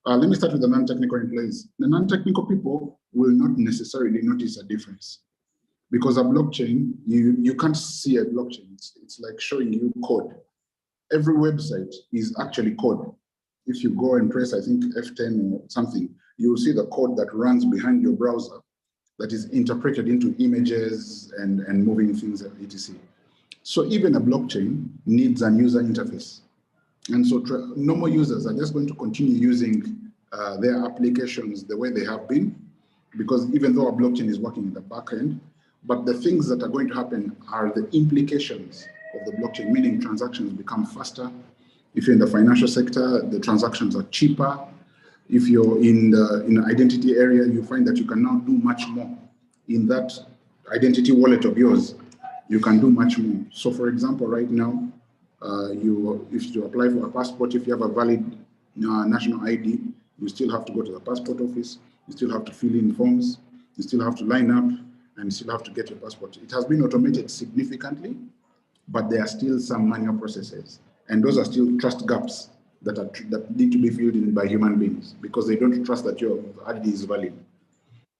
Let me start with the non-technical employees. The non-technical people will not necessarily notice a difference because a blockchain, you can't see a blockchain. It's like showing you code. Every website is actually code. If you go and press, I think, F10 or something, you will see the code that runs behind your browser that is interpreted into images and moving things, etc. So even a blockchain needs an user interface. And so normal users are just going to continue using their applications the way they have been, because even though a blockchain is working in the back end, but the things that are going to happen are the implications of the blockchain, meaning transactions become faster. If you're in the financial sector, the transactions are cheaper. If you're in the identity area, you find that you can now do much more. In that identity wallet of yours, you can do much more. So for example, right now, if you apply for a passport, if you have a valid national ID, you still have to go to the passport office, you still have to fill in forms, you still have to line up, and you still have to get your passport. It has been automated significantly, but there are still some manual processes. And those are still trust gaps that need to be filled in by human beings because they don't trust that your ID is valid.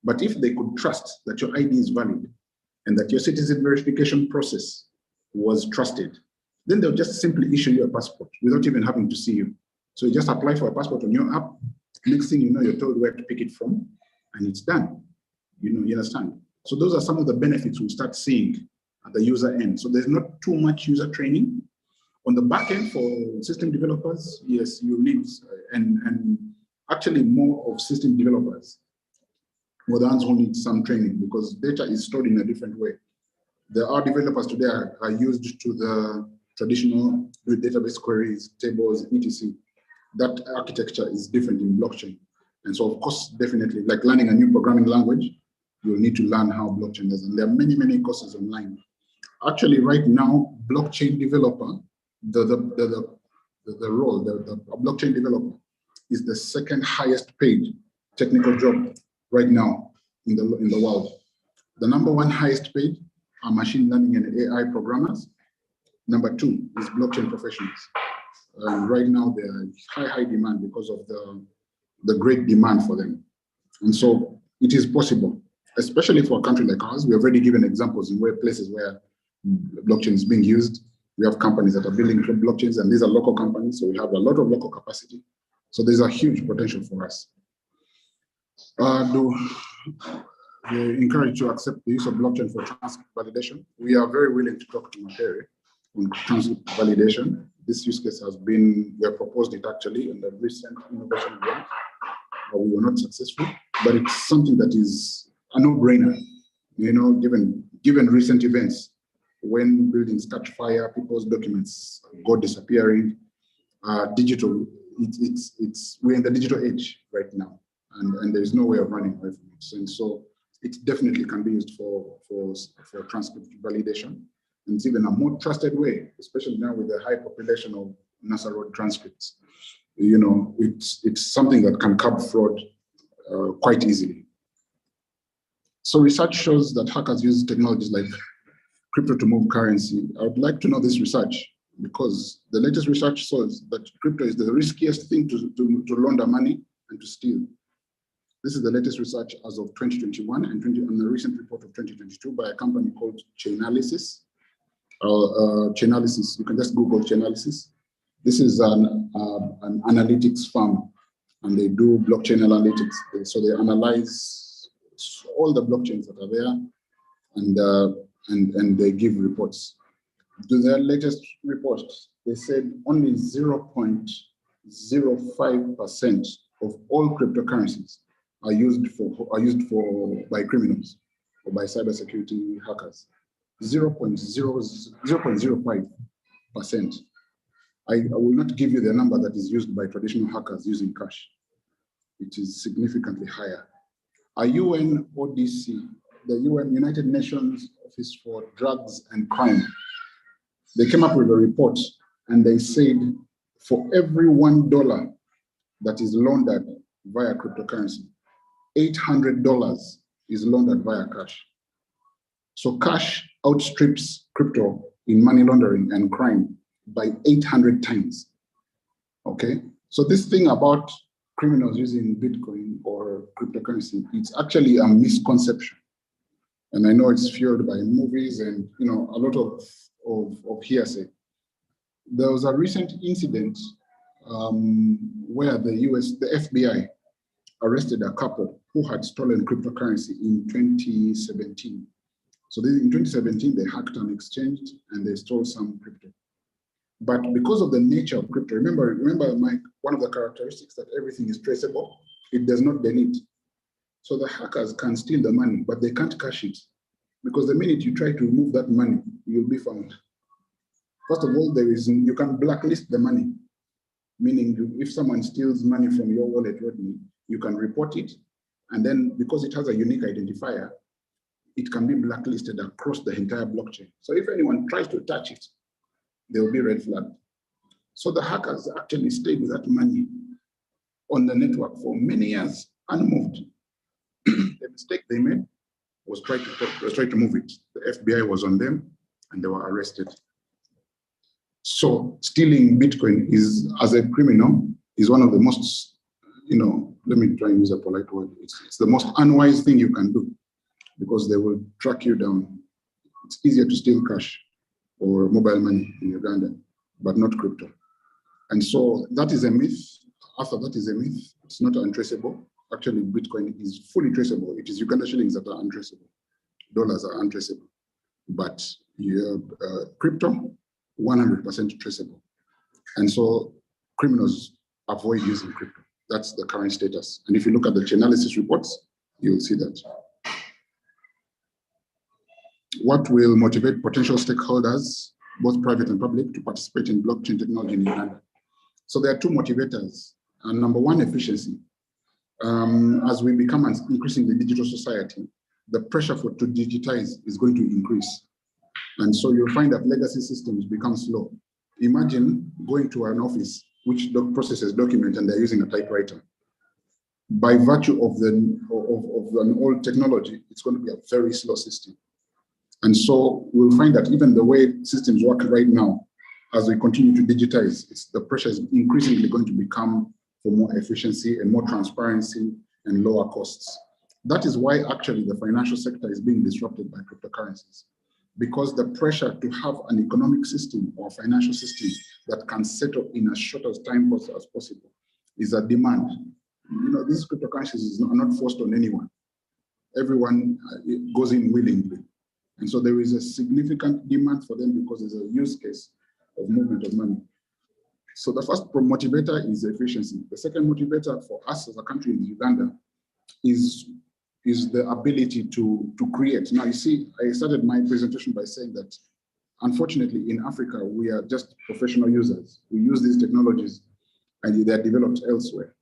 But if they could trust that your ID is valid and that your citizen verification process was trusted, then they'll just simply issue you a passport without even having to see you. So you just apply for a passport on your app. Next thing you know, you're told where to pick it from, and it's done. You understand? So those are some of the benefits we'll start seeing at the user end. So there's not too much user training. On the back end for system developers, yes, you need, and actually more of system developers were the ones who need some training because data is stored in a different way. Our developers today are used to the traditional database queries, tables, etc. That architecture is different in blockchain. And so, of course, definitely, like learning a new programming language, you'll need to learn how blockchain does. And there are many, many courses online. Actually, right now, blockchain developer, the blockchain developer is the second highest paid technical job right now in the world. The number one highest paid are machine learning and AI programmers. Number two is blockchain professionals. And right now, there are high demand because of the great demand for them. And so it is possible, especially for a country like ours. We have already given examples in places where blockchain is being used. We have companies that are building blockchains, and these are local companies, so we have a lot of local capacity. So there's a huge potential for us. We encourage to accept the use of blockchain for transcript validation. We are very willing to talk to Materi on transcript validation. This use case has been, we have proposed it actually in the recent innovation grant. We were not successful, but it's something that is a no-brainer. You know, given recent events, when buildings catch fire, people's documents go disappearing. Digital, we're in the digital age right now, and there is no way of running away from it. And so it definitely can be used for transcript validation. And it's even a more trusted way, especially now with the high population of NASA road transcripts. You know, it's something that can curb fraud quite easily. So research shows that hackers use technologies like crypto to move currency. I would like to know this research because the latest research shows that crypto is the riskiest thing to launder money and to steal. This is the latest research as of 2021 and a recent report of 2022 by a company called Chainalysis. Chainalysis, you can just Google Chainalysis. This is an analytics firm, and they do blockchain analytics. So they analyze all the blockchains that are there, and they give reports. To their latest report, they said only 0.05% of all cryptocurrencies are used by criminals or by cybersecurity hackers. 0.05%. I will not give you the number that is used by traditional hackers using cash. It is significantly higher. A UN ODC, the UN United Nations Office for Drugs and Crime, they came up with a report and they said for every $1 that is laundered via cryptocurrency, $800 is laundered via cash. So cash outstrips crypto in money laundering and crime by 800 times, okay? So this thing about criminals using Bitcoin or cryptocurrency, it's actually a misconception. And I know it's fueled by movies and, you know, a lot of hearsay. There was a recent incident where the FBI arrested a couple who had stolen cryptocurrency in 2017. So in 2017, they hacked an exchange and they stole some crypto. But because of the nature of crypto, remember, Mike, one of the characteristics that everything is traceable, it does not delete. So the hackers can steal the money, but they can't cash it. Because the minute you try to remove that money, you'll be found. First of all, you can blacklist the money. Meaning if someone steals money from your wallet, Rodney, you can report it. And then because it has a unique identifier, it can be blacklisted across the entire blockchain. So if anyone tries to touch it, there will be red flag. So the hackers actually stayed with that money on the network for many years, unmoved. The mistake they made was try to move it. The FBI was on them and they were arrested. So stealing Bitcoin as a criminal, is one of the most, let me try and use a polite word. It's the most unwise thing you can do because they will track you down. It's easier to steal cash or mobile money in Uganda, but not crypto. And so that is a myth. After that is a myth. It's not untraceable. Actually, Bitcoin is fully traceable. It is Uganda shillings that are untraceable. Dollars are untraceable. But crypto, 100% traceable. And so criminals avoid using crypto. That's the current status. And if you look at the Chainalysis reports, you'll see that. What will motivate potential stakeholders, both private and public, to participate in blockchain technology in Uganda? So there are two motivators. And number one, efficiency. As we become an increasingly digital society, the pressure to digitize is going to increase. And so you'll find that legacy systems become slow. Imagine going to an office which processes documents and they're using a typewriter. By virtue of an old technology, it's going to be a very slow system. And so we'll find that even the way systems work right now, as we continue to digitize, the pressure is increasingly going to become for more efficiency and more transparency and lower costs. That is why actually the financial sector is being disrupted by cryptocurrencies, because the pressure to have an economic system or financial system that can settle in as short as time as possible is a demand. You know, these cryptocurrencies are not forced on anyone. Everyone goes in willingly. And so there is a significant demand for them because there's a use case of movement of money. So the first motivator is efficiency. The second motivator for us as a country in Uganda is the ability to create. Now, you see, I started my presentation by saying that, unfortunately, in Africa, we are just professional users. We use these technologies and they are developed elsewhere.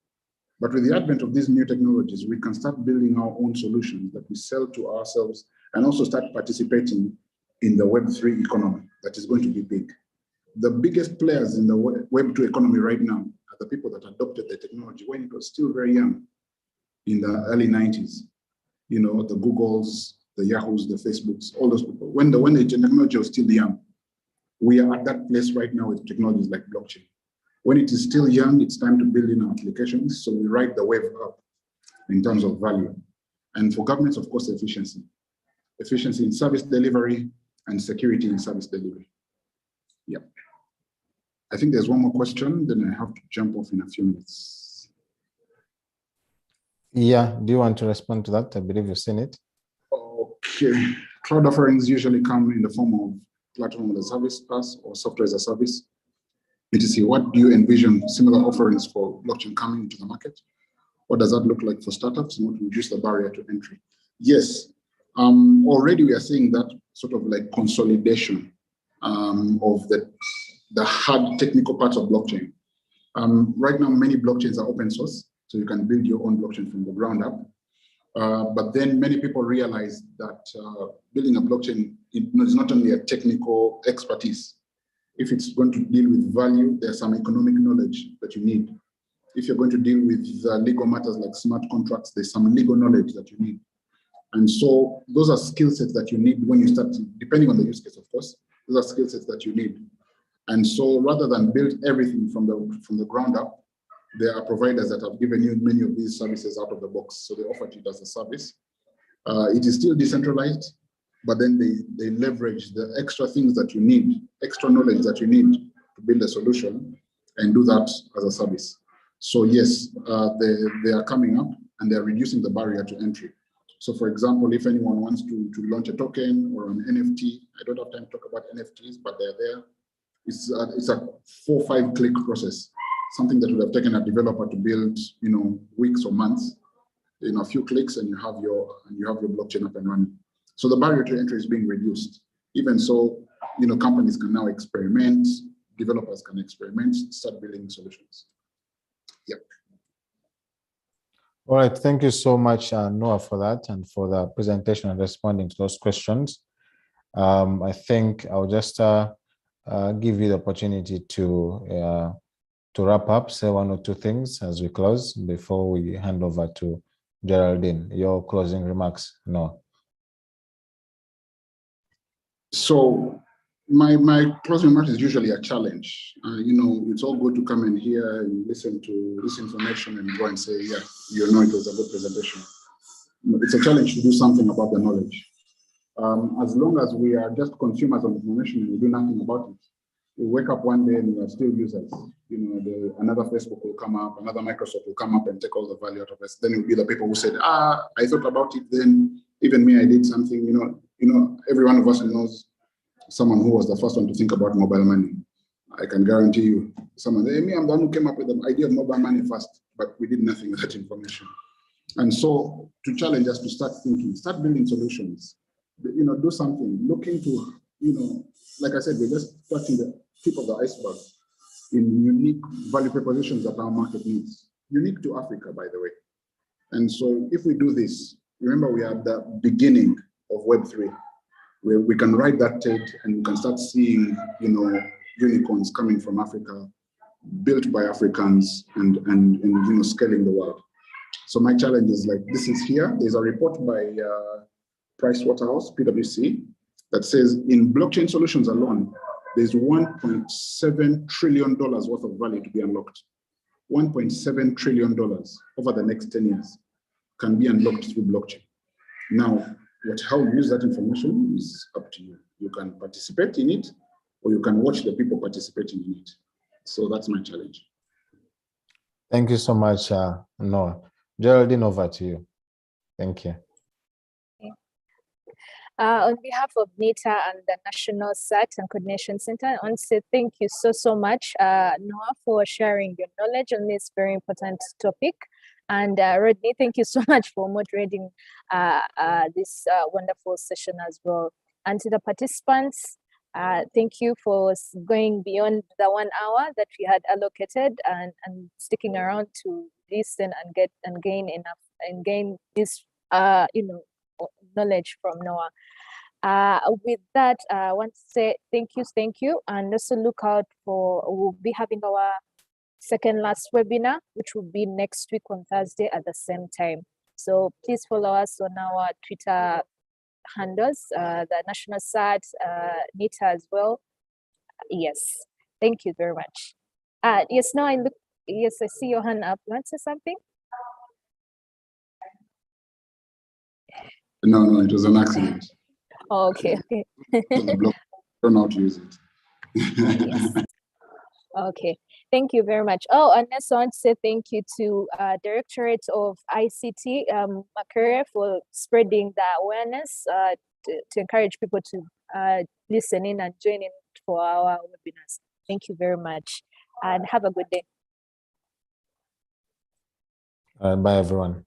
But with the advent of these new technologies, we can start building our own solutions that we sell to ourselves and also start participating in the Web3 economy that is going to be big. The biggest players in the Web2 economy right now are the people that adopted the technology when it was still very young in the early 90s. You know, the Googles, the Yahoos, the Facebooks, all those people. When the technology was still young, we are at that place right now with technologies like blockchain. When it is still young, it's time to build in our applications. So we ride the wave up in terms of value. And for governments, of course, efficiency. Efficiency in service delivery and security in service delivery. Yeah. I think there's one more question, then I have to jump off in a few minutes. Yeah, do you want to respond to that? I believe you've seen it. Okay. Cloud offerings usually come in the form of platform as a service, PaaS, or software as a service. BTC, what do you envision similar offerings for blockchain coming into the market? What does that look like for startups and what will reduce the barrier to entry? Yes, already we are seeing that sort of like consolidation of the hard technical parts of blockchain. Right now, many blockchains are open source, so you can build your own blockchain from the ground up. But then many people realize that building a blockchain is not only a technical expertise. If it's going to deal with value, there's some economic knowledge that you need. If you're going to deal with legal matters like smart contracts, there's some legal knowledge that you need. And so those are skill sets that you need when you start, depending on the use case, of course, those are skill sets that you need. And so rather than build everything from the ground up, there are providers that have given you many of these services out of the box. So they offer it as a service. It is still decentralized, but then they leverage the extra things that you need, extra knowledge that you need to build a solution and do that as a service. So yes, they are coming up and they're reducing the barrier to entry. So for example, if anyone wants to launch a token or an NFT, I don't have time to talk about NFTs, but they're there. It's a 4 or 5 click process, something that would have taken a developer to build, you know, weeks or months. In a few clicks and you have your blockchain up and running. So the barrier to entry is being reduced. Even so, you know, companies can now experiment, developers can experiment, start building solutions. Yep. All right, thank you so much, Noah, for that and for the presentation and responding to those questions. I think I'll just give you the opportunity to wrap up, say 1 or 2 things as we close before we hand over to Geraldine. Your closing remarks, Noah. So my closing remarks is usually a challenge. You know, it's all good to come in here and listen to this information and go and say, yeah, you know, it was a good presentation. It's a challenge to do something about the knowledge. As long as we are just consumers of information and we do nothing about it, we wake up one day and we are still users. You know, another Facebook will come up, another Microsoft will come up and take all the value out of us. Then it will be the people who said, I thought about it then, even me, I did something. You know, every one of us knows someone who was the first one to think about mobile money. I can guarantee you, someone, hey, me, I'm the one who came up with the idea of mobile money first, but we did nothing with that information. And so to challenge us to start thinking, start building solutions, you know, do something, look into, you know, like I said, we're just touching the tip of the iceberg in unique value propositions that our market needs. Unique to Africa, by the way. And so if we do this, remember we are at the beginning of Web3, where we can ride that tide and we can start seeing, unicorns coming from Africa, built by Africans, and scaling the world. So my challenge is like, this is here. There's a report by Pricewaterhouse, PwC, that says in blockchain solutions alone, there's $1.7 trillion worth of value to be unlocked. $1.7 trillion over the next 10 years can be unlocked through blockchain. Now, how you use that information is up to you. You can participate in it, or you can watch the people participating in it. So that's my challenge. Thank you so much, Noah. Geraldine, over to you. Thank you. On behalf of NITA and the National Site and Coordination Center, I want to say thank you so much, Noah, for sharing your knowledge on this very important topic. And Rodney, thank you so much for moderating this wonderful session as well. And to the participants, thank you for going beyond the 1 hour that we had allocated and sticking around to listen and gain this knowledge from Noah. With that, I want to say thank you, and also look out we'll be having our second last webinar, which will be next week on Thursday at the same time. So please follow us on our Twitter handles, the National Site, NITA as well. Yes, thank you very much. Yes, now I see your hand up. You want to say something? No, it was an accident. Oh, okay. The don't know how to use it. Yes. Okay, thank you very much. Oh, and I want to say thank you to Directorate of ICT, Makerere, for spreading the awareness to encourage people to listen in and join in for our webinars. Thank you very much, and have a good day. Bye, everyone.